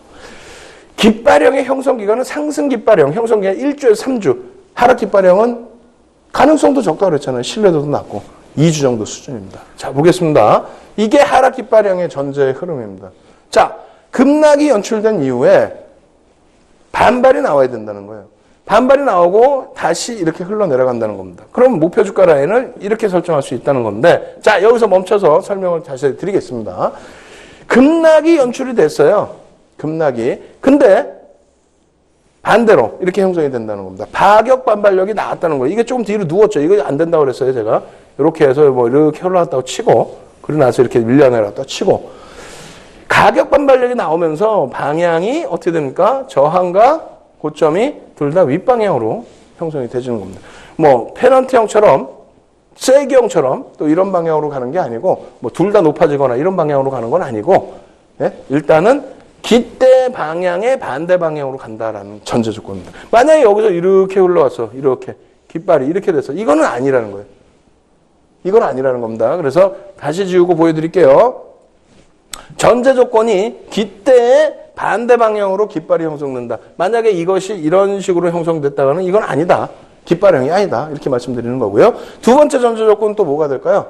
깃발형의 형성 기간은 상승 깃발형, 형성 기간 1주에서 3주. 하락 깃발형은 가능성도 적다고 그랬잖아요. 신뢰도도 낮고 2주 정도 수준입니다. 자, 보겠습니다. 이게 하락 깃발형의 전제의 흐름입니다. 자, 급락이 연출된 이후에 반발이 나와야 된다는 거예요. 반발이 나오고 다시 이렇게 흘러내려간다는 겁니다. 그럼 목표 주가 라인을 이렇게 설정할 수 있다는 건데, 자, 여기서 멈춰서 설명을 다시 드리겠습니다. 급락이 연출이 됐어요. 급락이. 근데 반대로 이렇게 형성이 된다는 겁니다. 파격 반발력이 나왔다는 거예요. 이게 조금 뒤로 누웠죠. 이거 안 된다고 그랬어요, 제가. 이렇게 해서 뭐 이렇게 올라갔다고 치고, 그러고 나서 이렇게 밀려내렸다고 치고, 가격 반발력이 나오면서 방향이 어떻게 됩니까? 저항과 고점이 둘 다 윗방향으로 형성이 되지는 겁니다. 뭐 페넌트형처럼 쐐기형처럼 또 이런 방향으로 가는 게 아니고, 뭐 둘 다 높아지거나 이런 방향으로 가는 건 아니고, 예? 일단은 깃대 방향의 반대 방향으로 간다라는 전제 조건입니다. 만약에 여기서 이렇게 흘러왔어, 이렇게 깃발이 이렇게 돼서 이거는 아니라는 거예요. 이건 아니라는 겁니다. 그래서 다시 지우고 보여드릴게요. 전제 조건이 깃대의 반대 방향으로 깃발이 형성된다. 만약에 이것이 이런 식으로 형성됐다가는 이건 아니다. 깃발형이 아니다. 이렇게 말씀드리는 거고요. 두 번째 전제 조건은 또 뭐가 될까요?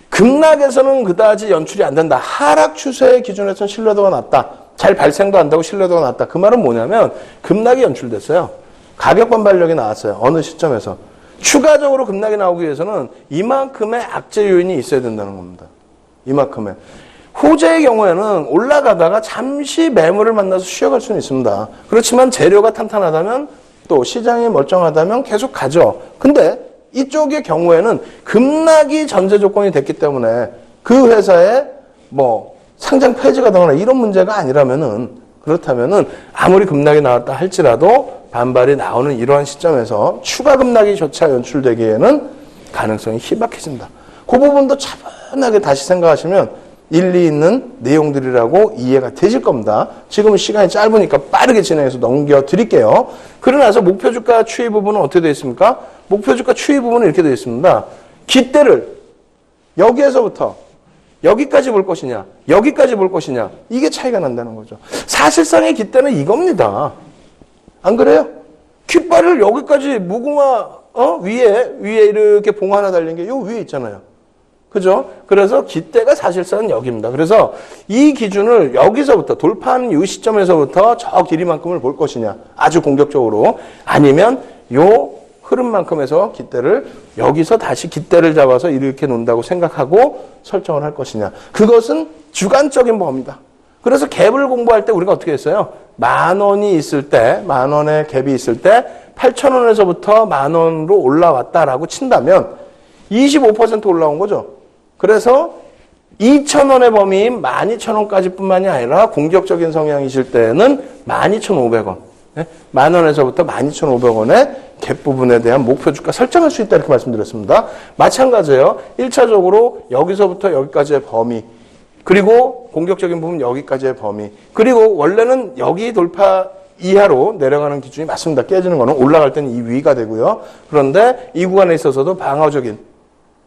급락에서는 그다지 연출이 안 된다. 하락 추세의 기준에서는 신뢰도가 낮다. 잘 발생도 안 되고 신뢰도가 낮다. 그 말은 뭐냐면 급락이 연출됐어요. 가격 반발력이 나왔어요. 어느 시점에서. 추가적으로 급락이 나오기 위해서는 이만큼의 악재 요인이 있어야 된다는 겁니다. 이만큼의. 호재의 경우에는 올라가다가 잠시 매물을 만나서 쉬어갈 수는 있습니다. 그렇지만 재료가 탄탄하다면 또 시장이 멀쩡하다면 계속 가죠. 근데 이쪽의 경우에는 급락이 전제 조건이 됐기 때문에 그 회사에 뭐 상장 폐지가 되거나 이런 문제가 아니라면은, 그렇다면은 아무리 급락이 나왔다 할지라도 반발이 나오는 이러한 시점에서 추가 급락이 조차 연출되기에는 가능성이 희박해진다. 그 부분도 차분하게 다시 생각하시면 일리 있는 내용들이라고 이해가 되실 겁니다. 지금은 시간이 짧으니까 빠르게 진행해서 넘겨드릴게요. 그러고 나서 목표 주가 추이 부분은 어떻게 되어 있습니까? 목표 주가 추이 부분은 이렇게 되어 있습니다. 깃대를 여기에서부터 여기까지 볼 것이냐, 여기까지 볼 것이냐, 이게 차이가 난다는 거죠. 사실상의 깃대는 이겁니다. 안 그래요? 깃발을 여기까지 무궁화 위에 이렇게 봉 하나 달린 게 요 위에 있잖아요. 그죠? 그래서 깃대가 사실상 여기입니다. 그래서 이 기준을 여기서부터 돌파하는 이 시점에서부터 저 길이만큼을 볼 것이냐, 아주 공격적으로, 아니면 요 흐름만큼에서 깃대를 여기서 다시 깃대를 잡아서 이렇게 놓는다고 생각하고 설정을 할 것이냐. 그것은 주관적인 범위다. 그래서 갭을 공부할 때 우리가 어떻게 했어요? 10,000원이 있을 때, 10,000원의 갭이 있을 때 8,000원에서부터 10,000원으로 올라왔다라고 친다면 25% 올라온 거죠. 그래서 2,000원의 범위인 12,000원까지 뿐만이 아니라 공격적인 성향이실 때는 12,500원. 10,000원에서부터 12,500원의 갭 부분에 대한 목표 주가 설정할 수 있다 이렇게 말씀드렸습니다. 마찬가지예요. 1차적으로 여기서부터 여기까지의 범위, 그리고 공격적인 부분 여기까지의 범위, 그리고 원래는 여기 돌파 이하로 내려가는 기준이 맞습니다. 깨지는 거는 올라갈 때는 이 위가 되고요. 그런데 이 구간에 있어서도 방어적인,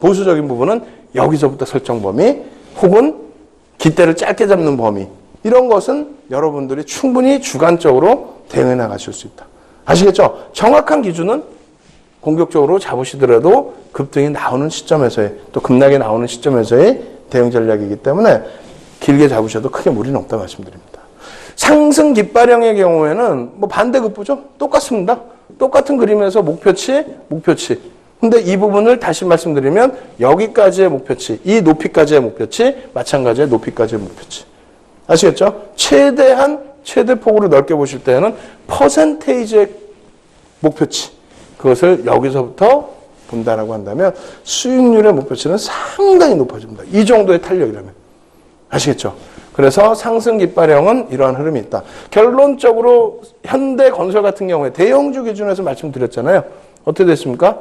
보수적인 부분은 여기서부터 설정 범위 혹은 깃대를 짧게 잡는 범위, 이런 것은 여러분들이 충분히 주관적으로 대응해 나가실 수 있다. 아시겠죠? 정확한 기준은 공격적으로 잡으시더라도 급등이 나오는 시점에서의, 또 급락이 나오는 시점에서의 대응 전략이기 때문에 길게 잡으셔도 크게 무리는 없다고 말씀드립니다. 상승 깃발형의 경우에는 뭐 반대급부죠? 똑같습니다. 똑같은 그림에서 목표치. 근데 이 부분을 다시 말씀드리면 여기까지의 목표치, 이 높이까지의 목표치, 마찬가지의 높이까지의 목표치. 아시겠죠? 최대폭으로 넓게 보실 때는 퍼센테이지의 목표치, 그것을 여기서부터 본다라고 한다면 수익률의 목표치는 상당히 높아집니다. 이 정도의 탄력이라면. 아시겠죠? 그래서 상승 깃발형은 이러한 흐름이 있다. 결론적으로 현대건설 같은 경우에 대형주 기준에서 말씀드렸잖아요. 어떻게 됐습니까?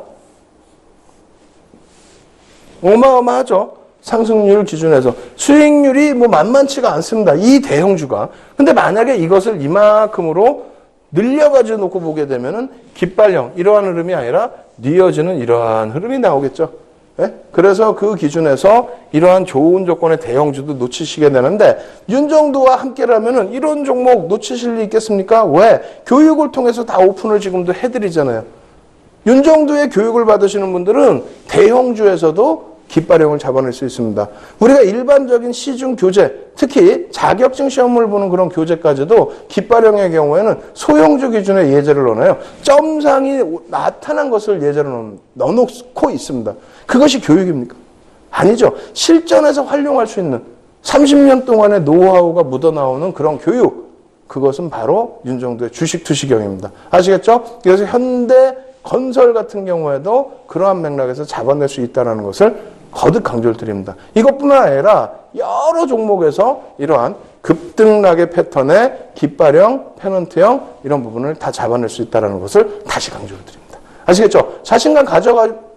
어마어마하죠. 상승률 기준에서 수익률이 뭐 만만치가 않습니다. 이 대형주가. 근데 만약에 이것을 이만큼으로 늘려가지고 놓고 보게 되면은 깃발형, 이러한 흐름이 아니라 뉘어지는 이러한 흐름이 나오겠죠. 예? 그래서 그 기준에서 이러한 좋은 조건의 대형주도 놓치시게 되는데, 윤정두와 함께라면은 이런 종목 놓치실 리 있겠습니까? 왜? 교육을 통해서 다 오픈을 지금도 해드리잖아요. 윤정두의 교육을 받으시는 분들은 대형주에서도 깃발형을 잡아낼 수 있습니다. 우리가 일반적인 시중 교재, 특히 자격증 시험을 보는 그런 교재까지도 깃발형의 경우에는 소형주 기준에 예제를 넣어요. 점상이 나타난 것을 예제로 넣어놓고 있습니다. 그것이 교육입니까? 아니죠. 실전에서 활용할 수 있는 30년 동안의 노하우가 묻어나오는 그런 교육, 그것은 바로 윤정두의 주식 투시경입니다. 아시겠죠? 그래서 현대 건설 같은 경우에도 그러한 맥락에서 잡아낼 수 있다는 것을 거듭 강조를 드립니다. 이것뿐만 아니라 여러 종목에서 이러한 급등락의 패턴의 깃발형, 페넌트형 이런 부분을 다 잡아낼 수 있다는 것을 다시 강조를 드립니다. 아시겠죠? 자신감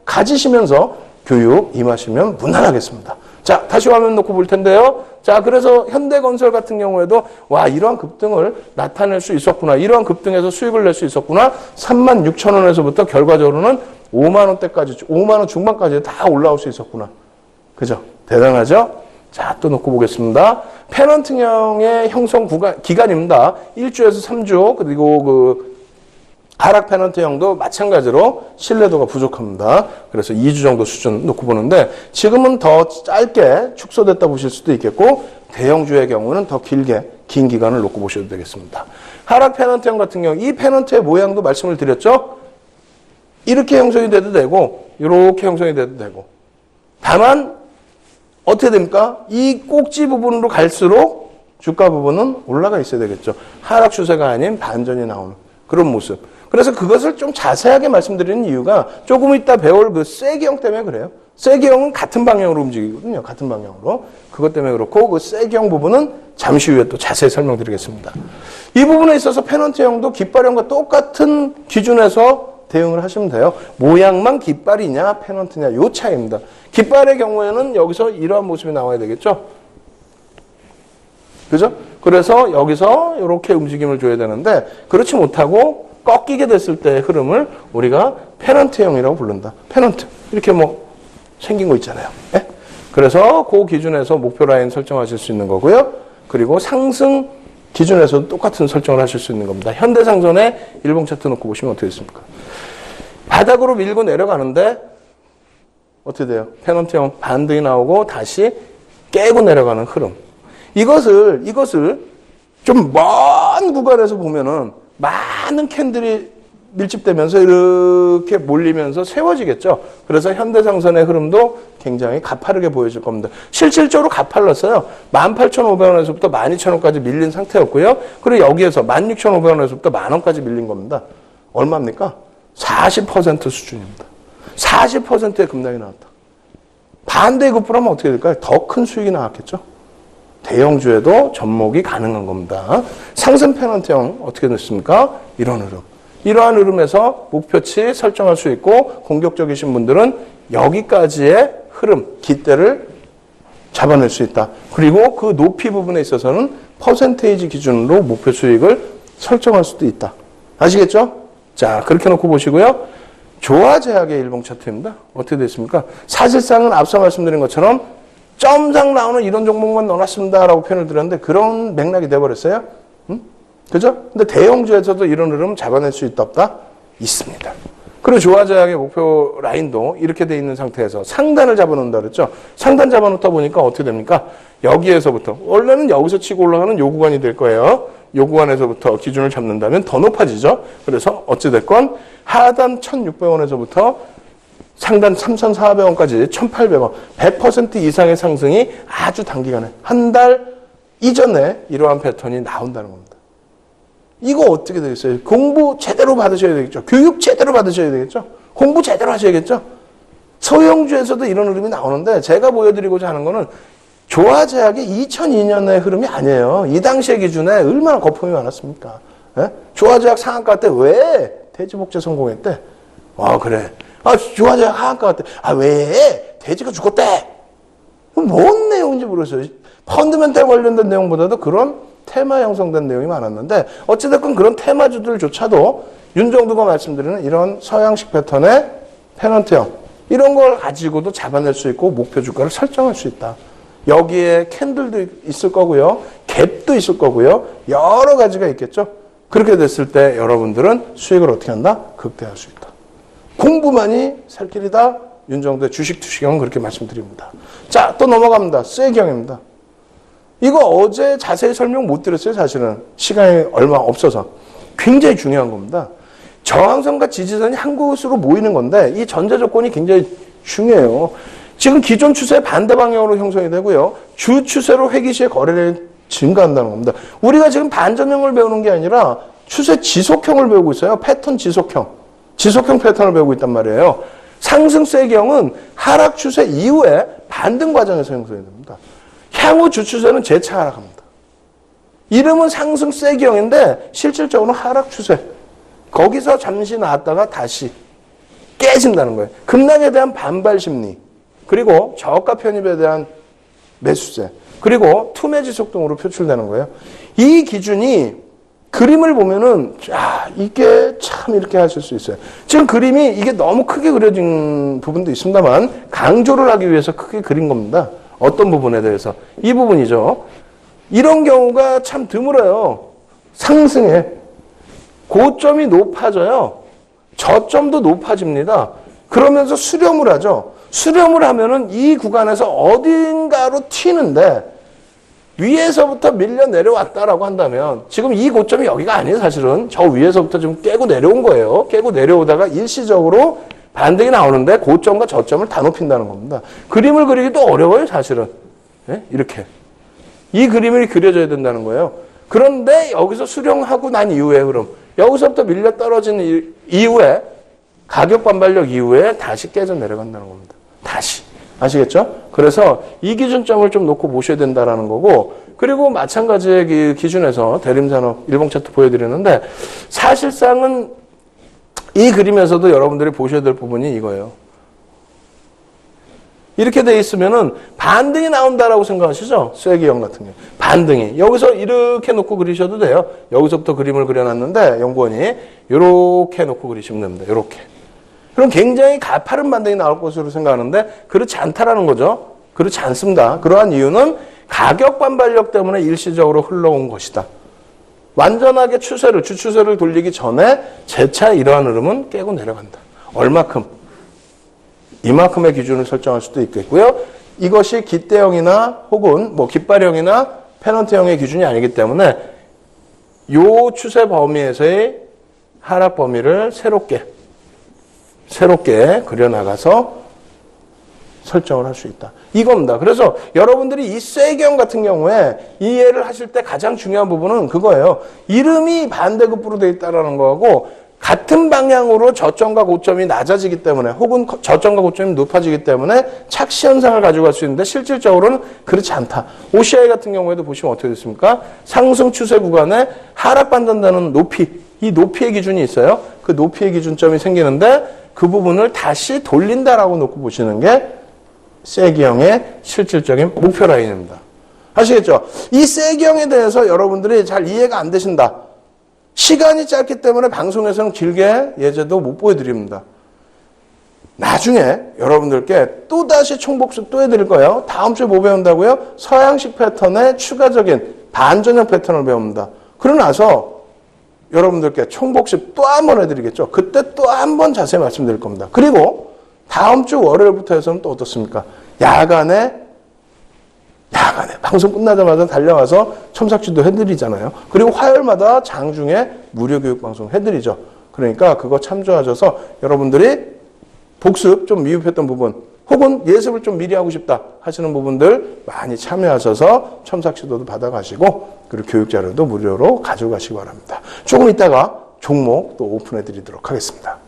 가지시면서 교육 임하시면 무난하겠습니다. 자, 다시 화면 놓고 볼 텐데요. 자, 그래서 현대건설 같은 경우에도 와, 이러한 급등을 나타낼 수 있었구나. 이러한 급등에서 수익을 낼 수 있었구나. 36,000원에서부터 결과적으로는 5만 원대까지, 5만 원 중반까지 다 올라올 수 있었구나. 그죠? 대단하죠? 자, 또 놓고 보겠습니다. 페넌트형의 형성 기간입니다. 1주에서 3주, 그리고 그 하락 페넌트형도 마찬가지로 신뢰도가 부족합니다. 그래서 2주 정도 수준 놓고 보는데, 지금은 더 짧게 축소됐다 보실 수도 있겠고, 대형주의 경우는 더 길게, 긴 기간을 놓고 보셔도 되겠습니다. 하락 페넌트형 같은 경우, 이 페넌트의 모양도 말씀을 드렸죠? 이렇게 형성이 돼도 되고, 이렇게 형성이 돼도 되고. 다만, 어떻게 됩니까? 이 꼭지 부분으로 갈수록 주가 부분은 올라가 있어야 되겠죠. 하락 추세가 아닌 반전이 나오는 그런 모습. 그래서 그것을 좀 자세하게 말씀드리는 이유가 조금 이따 배울 그 쐐기형 때문에 그래요. 쐐기형은 같은 방향으로 움직이거든요. 같은 방향으로. 그것 때문에 그렇고, 그 쐐기형 부분은 잠시 후에 또 자세히 설명드리겠습니다. 이 부분에 있어서 페넌트형도 깃발형과 똑같은 기준에서 대응을 하시면 돼요. 모양만 깃발이냐 페넌트냐 요 차이입니다. 깃발의 경우에는 여기서 이러한 모습이 나와야 되겠죠. 그죠? 그래서 여기서 이렇게 움직임을 줘야 되는데, 그렇지 못하고 꺾이게 됐을 때의 흐름을 우리가 페넌트형이라고 부른다. 페넌트. 이렇게 뭐 생긴 거 있잖아요. 예? 그래서 그 기준에서 목표 라인 설정하실 수 있는 거고요. 그리고 상승 기준에서도 똑같은 설정을 하실 수 있는 겁니다. 현대상선의 일봉 차트 놓고 보시면 어떻게 됐습니까? 바닥으로 밀고 내려가는데 어떻게 돼요? 페넌트형 반등이 나오고 다시 깨고 내려가는 흐름. 이것을 좀 먼 구간에서 보면은 많은 캔들이 밀집되면서 이렇게 몰리면서 세워지겠죠. 그래서 현대장선의 흐름도 굉장히 가파르게 보여질 겁니다. 실질적으로 가팔랐어요. 18,500원에서부터 12,000원까지 밀린 상태였고요. 그리고 여기에서 16,500원에서부터 10,000원까지 밀린 겁니다. 얼마입니까? 40% 수준입니다. 40%의 급락이 나왔다. 반대의 급부하면 어떻게 될까요? 더 큰 수익이 나왔겠죠. 대형주에도 접목이 가능한 겁니다. 상승 페넌트형 어떻게 됐습니까? 이런 흐름. 이러한 흐름에서 목표치 설정할 수 있고 공격적이신 분들은 여기까지의 흐름, 깃대를 잡아낼 수 있다. 그리고 그 높이 부분에 있어서는 퍼센테이지 기준으로 목표 수익을 설정할 수도 있다. 아시겠죠? 자, 그렇게 놓고 보시고요. 조화제약의 일봉 차트입니다. 어떻게 됐습니까? 사실상은 앞서 말씀드린 것처럼 점상 나오는 이런 종목만 넣어놨습니다라고 표현을 드렸는데 그런 맥락이 돼버렸어요. 그죠? 근데 대형주에서도 이런 흐름 잡아낼 수 있다 없다? 있습니다. 그리고 조화제약의 목표 라인도 이렇게 돼 있는 상태에서 상단을 잡아놓는다 그랬죠? 상단 잡아놓다 보니까 어떻게 됩니까? 여기에서부터 원래는 여기서 치고 올라가는 요 구간이 될 거예요. 요 구간에서부터 기준을 잡는다면 더 높아지죠. 그래서 어찌됐건 하단 1,600원에서부터 상단 3,400원까지 1,800원, 100% 이상의 상승이 아주 단기간에 한 달 이전에 이러한 패턴이 나온다는 겁니다. 이거 어떻게 되겠어요? 공부 제대로 받으셔야 되겠죠. 교육 제대로 받으셔야 되겠죠. 공부 제대로 하셔야겠죠. 소형주에서도 이런 흐름이 나오는데 제가 보여드리고자 하는 거는 조화제약의 2002년의 흐름이 아니에요. 이 당시의 기준에 얼마나 거품이 많았습니까? 예? 조화제약 상한가 때 왜 대지복제 성공했대? 그래. 조화제약 하한가 때 왜 대지가 죽었대? 뭔 내용인지 모르겠어요. 펀드멘탈 관련된 내용보다도 그런 테마 형성된 내용이 많았는데 어찌됐건 그런 테마주들조차도 윤정두가 말씀드리는 이런 서양식 패턴의 페넌트형 이런 걸 가지고도 잡아낼 수 있고 목표 주가를 설정할 수 있다. 여기에 캔들도 있을 거고요. 갭도 있을 거고요. 여러 가지가 있겠죠. 그렇게 됐을 때 여러분들은 수익을 어떻게 한다? 극대화할 수 있다. 공부만이 살 길이다. 윤정두의 주식 투시경은 그렇게 말씀드립니다. 자, 또 넘어갑니다. 쇠경입니다. 이거 어제 자세히 설명 못 드렸어요. 사실은 시간이 얼마 없어서. 굉장히 중요한 겁니다. 저항선과 지지선이 한 곳으로 모이는 건데 이 전제 조건이 굉장히 중요해요. 지금 기존 추세 반대 방향으로 형성이 되고요. 주 추세로 회기 시에 거래량이 증가한다는 겁니다. 우리가 지금 반전형을 배우는 게 아니라 추세 지속형을 배우고 있어요. 패턴 지속형. 지속형 패턴을 배우고 있단 말이에요. 상승 쇠경은 하락 추세 이후에 반등 과정에서 형성이 됩니다. 향후 주추세는 재차 하락합니다. 이름은 상승 쇠경인데 실질적으로 하락 추세. 거기서 잠시 나왔다가 다시 깨진다는 거예요. 급락에 대한 반발 심리. 그리고 저가 편입에 대한 매수세. 그리고 투매 지속 등으로 표출되는 거예요. 이 기준이 그림을 보면은 이게 참 이렇게 하실 수 있어요. 지금 그림이 이게 너무 크게 그려진 부분도 있습니다만 강조를 하기 위해서 크게 그린 겁니다. 어떤 부분에 대해서? 이 부분이죠. 이런 경우가 참 드물어요. 상승에 고점이 높아져요. 저점도 높아집니다. 그러면서 수렴을 하죠. 수렴을 하면은 이 구간에서 어딘가로 튀는데 위에서부터 밀려 내려왔다라고 한다면 지금 이 고점이 여기가 아니에요. 사실은 저 위에서부터 좀 깨고 내려온 거예요. 깨고 내려오다가 일시적으로 반등이 나오는데 고점과 저점을 다 높인다는 겁니다. 그림을 그리기도 어려워요. 사실은. 네? 이렇게. 이 그림이 그려져야 된다는 거예요. 그런데 여기서 수렴하고 난 이후의 흐름. 여기서부터 밀려 떨어진 이후에 가격 반발력 이후에 다시 깨져 내려간다는 겁니다. 다시. 아시겠죠? 그래서 이 기준점을 좀 놓고 보셔야 된다라는 거고, 그리고 마찬가지의 그 기준에서 대림산업 일봉 차트 보여드리는데, 사실상은 이 그림에서도 여러분들이 보셔야 될 부분이 이거예요. 이렇게 돼 있으면은 반등이 나온다라고 생각하시죠? 쇠기형 같은 경우. 반등이. 여기서 이렇게 놓고 그리셔도 돼요. 여기서부터 그림을 그려놨는데, 연구원이 이렇게 놓고 그리시면 됩니다. 이렇게. 그럼 굉장히 가파른 반등이 나올 것으로 생각하는데 그렇지 않다라는 거죠. 그렇지 않습니다. 그러한 이유는 가격 반발력 때문에 일시적으로 흘러온 것이다. 완전하게 주추세를 돌리기 전에 재차 이러한 흐름은 깨고 내려간다. 얼마큼? 이만큼의 기준을 설정할 수도 있겠고요. 이것이 깃대형이나 혹은 뭐 깃발형이나 페넌트형의 기준이 아니기 때문에 요 추세 범위에서의 하락 범위를 새롭게 그려나가서 설정을 할 수 있다. 이겁니다. 그래서 여러분들이 이 쐐기형 같은 경우에 이해를 하실 때 가장 중요한 부분은 그거예요. 이름이 반대급부로 되어 있다는 거하고 같은 방향으로 저점과 고점이 낮아지기 때문에 혹은 저점과 고점이 높아지기 때문에 착시 현상을 가지고 갈 수 있는데 실질적으로는 그렇지 않다. OCI 같은 경우에도 보시면 어떻게 됐습니까? 상승 추세 구간에 하락 반전되는 높이, 이 높이의 기준이 있어요. 그 높이의 기준점이 생기는데 그 부분을 다시 돌린다라고 놓고 보시는 게 쐐기형의 실질적인 목표 라인입니다. 아시겠죠? 이 쐐기형에 대해서 여러분들이 잘 이해가 안 되신다. 시간이 짧기 때문에 방송에서는 길게 예제도 못 보여드립니다. 나중에 여러분들께 또다시 총복습 또 해드릴 거예요. 다음 주에 뭐 배운다고요? 서양식 패턴의 추가적인 반전형 패턴을 배웁니다. 그러고 나서 여러분들께 총복습 또 한 번 해드리겠죠. 그때 또 한 번 자세히 말씀드릴 겁니다. 그리고 다음 주 월요일부터 해서는 또 어떻습니까? 야간에 방송 끝나자마자 달려와서 첨삭지도 해드리잖아요. 그리고 화요일마다 장중에 무료 교육 방송 해드리죠. 그러니까 그거 참조하셔서 여러분들이 복습 좀 미흡했던 부분 혹은 예습을 좀 미리 하고 싶다 하시는 부분들 많이 참여하셔서 첨삭지도도 받아가시고 그리고 교육자료도 무료로 가지고 가시기 바랍니다. 조금 이따가 종목 또 오픈해 드리도록 하겠습니다.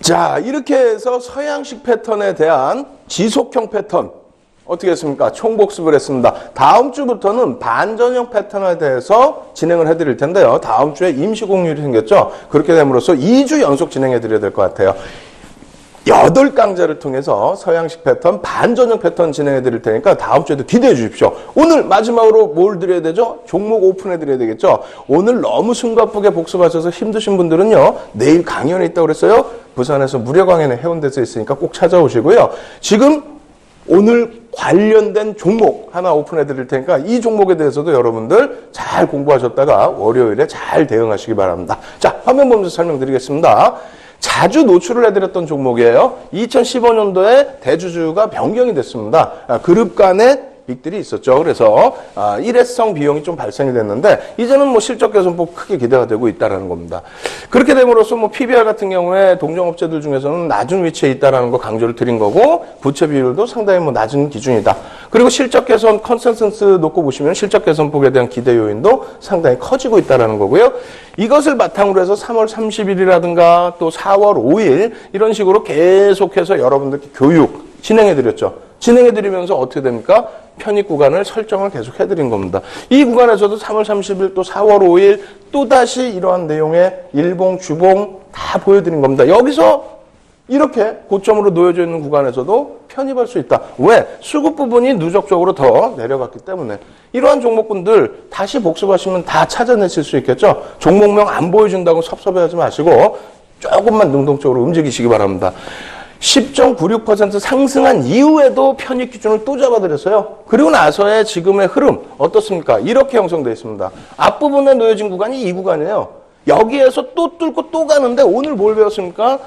자, 이렇게 해서 서양식 패턴에 대한 지속형 패턴 어떻게 했습니까? 총복습을 했습니다. 다음 주부터는 반전형 패턴에 대해서 진행을 해드릴 텐데요. 다음 주에 임시 공휴일이 생겼죠. 그렇게 됨으로써 2주 연속 진행해드려야 될 것 같아요. 8강좌를 통해서 서양식 패턴, 반전형 패턴 진행해 드릴 테니까 다음 주에도 기대해 주십시오. 오늘 마지막으로 뭘 드려야 되죠? 종목 오픈해 드려야 되겠죠? 오늘 너무 숨가쁘게 복습하셔서 힘드신 분들은요, 내일 강연이 있다고 그랬어요. 부산에서 무료 강연에 해운대에서 있으니까 꼭 찾아오시고요. 지금 오늘 관련된 종목 하나 오픈해 드릴 테니까 이 종목에 대해서도 여러분들 잘 공부하셨다가 월요일에 잘 대응하시기 바랍니다. 자, 화면 보면서 설명드리겠습니다. 자주 노출을 해드렸던 종목이에요. 2015년도에 대주주가 변경이 됐습니다. 그룹 간의 빅들이 있었죠. 그래서 일회성 비용이 좀 발생이 됐는데 이제는 뭐 실적 개선폭 크게 기대가 되고 있다라는 겁니다. 그렇게 됨으로써 뭐 PBR 같은 경우에 동종업체들 중에서는 낮은 위치에 있다라는 거 강조를 드린 거고 부채 비율도 상당히 뭐 낮은 기준이다. 그리고 실적 개선 컨센서스 놓고 보시면 실적 개선폭에 대한 기대 요인도 상당히 커지고 있다라는 거고요. 이것을 바탕으로 해서 3월 30일이라든가 또 4월 5일 이런 식으로 계속해서 여러분들께 교육 진행해드렸죠. 진행해드리면서 어떻게 됩니까? 편입 구간을 설정을 계속 해드린 겁니다. 이 구간에서도 3월 30일 또 4월 5일 또다시 이러한 내용의 일봉, 주봉 다 보여드린 겁니다. 여기서 이렇게 고점으로 놓여져 있는 구간에서도 편입할 수 있다. 왜? 수급 부분이 누적적으로 더 내려갔기 때문에. 이러한 종목군들 다시 복습하시면 다 찾아내실 수 있겠죠? 종목명 안 보여준다고 섭섭해하지 마시고 조금만 능동적으로 움직이시기 바랍니다. 10.96% 상승한 이후에도 편입 기준을 또 잡아드렸어요. 그리고 나서의 지금의 흐름 어떻습니까? 이렇게 형성되어 있습니다. 앞부분에 놓여진 구간이 이 구간이에요. 여기에서 또 뚫고 또 가는데 오늘 뭘 배웠습니까?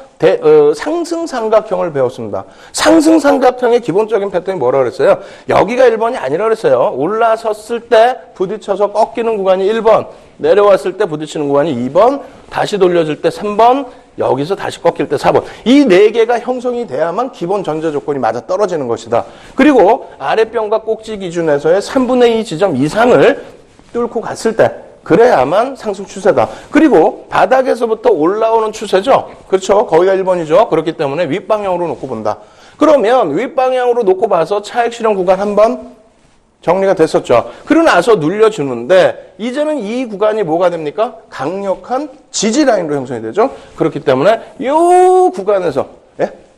상승삼각형을 배웠습니다. 상승삼각형의 기본적인 패턴이 뭐라 그랬어요? 여기가 1번이 아니라 그랬어요. 올라섰을 때 부딪혀서 꺾이는 구간이 1번, 내려왔을 때 부딪히는 구간이 2번, 다시 돌려줄 때 3번, 여기서 다시 꺾일 때 4번. 이 4개가 형성이 돼야만 기본 전제 조건이 맞아 떨어지는 것이다. 그리고 아랫변과 꼭지 기준에서의 3분의 2 지점 이상을 뚫고 갔을 때 그래야만 상승 추세다. 그리고 바닥에서부터 올라오는 추세죠. 그렇죠. 거기가 1번이죠. 그렇기 때문에 윗방향으로 놓고 본다. 그러면 윗방향으로 놓고 봐서 차익 실현 구간 한번 정리가 됐었죠. 그러고 나서 눌려주는데 이제는 이 구간이 뭐가 됩니까? 강력한 지지 라인으로 형성이 되죠. 그렇기 때문에 이 구간에서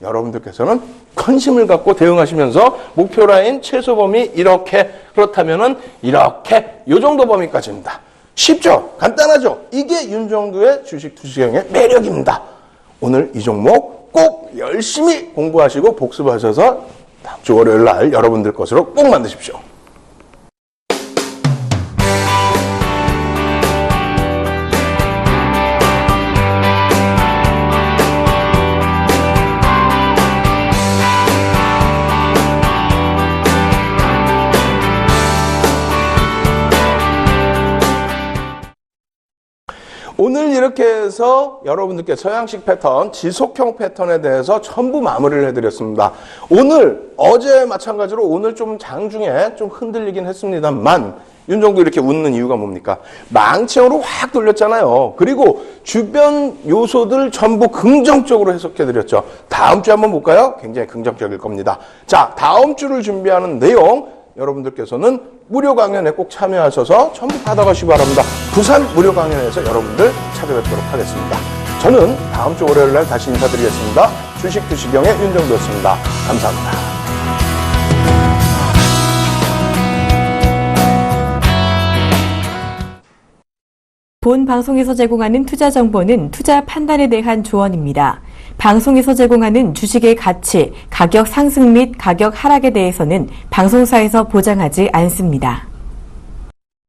여러분들께서는 관심을 갖고 대응하시면서 목표 라인 최소 범위 이렇게 그렇다면은 이렇게 이 정도 범위까지입니다. 쉽죠? 간단하죠? 이게 윤정두의 주식 투시경의 매력입니다. 오늘 이 종목 꼭 열심히 공부하시고 복습하셔서 다음 주 월요일 날 여러분들 것으로 꼭 만드십시오. 오늘 이렇게 해서 여러분들께 서양식 패턴, 지속형 패턴에 대해서 전부 마무리를 해드렸습니다. 오늘, 어제 마찬가지로 오늘 좀 장중에 좀 흔들리긴 했습니다만 윤정도 이렇게 웃는 이유가 뭡니까? 망치형으로 확 돌렸잖아요. 그리고 주변 요소들 전부 긍정적으로 해석해드렸죠. 다음 주 한번 볼까요? 굉장히 긍정적일 겁니다. 자, 다음 주를 준비하는 내용 여러분들께서는 무료 강연에 꼭 참여하셔서 전부 받아가시기 바랍니다. 부산 무료 강연에서 여러분들 찾아뵙도록 하겠습니다. 저는 다음 주 월요일 날 다시 인사드리겠습니다. 주식 투시경의 윤정도였습니다. 감사합니다. 본 방송에서 제공하는 투자 정보는 투자 판단에 대한 조언입니다. 방송에서 제공하는 주식의 가치, 가격 상승 및 가격 하락에 대해서는 방송사에서 보장하지 않습니다.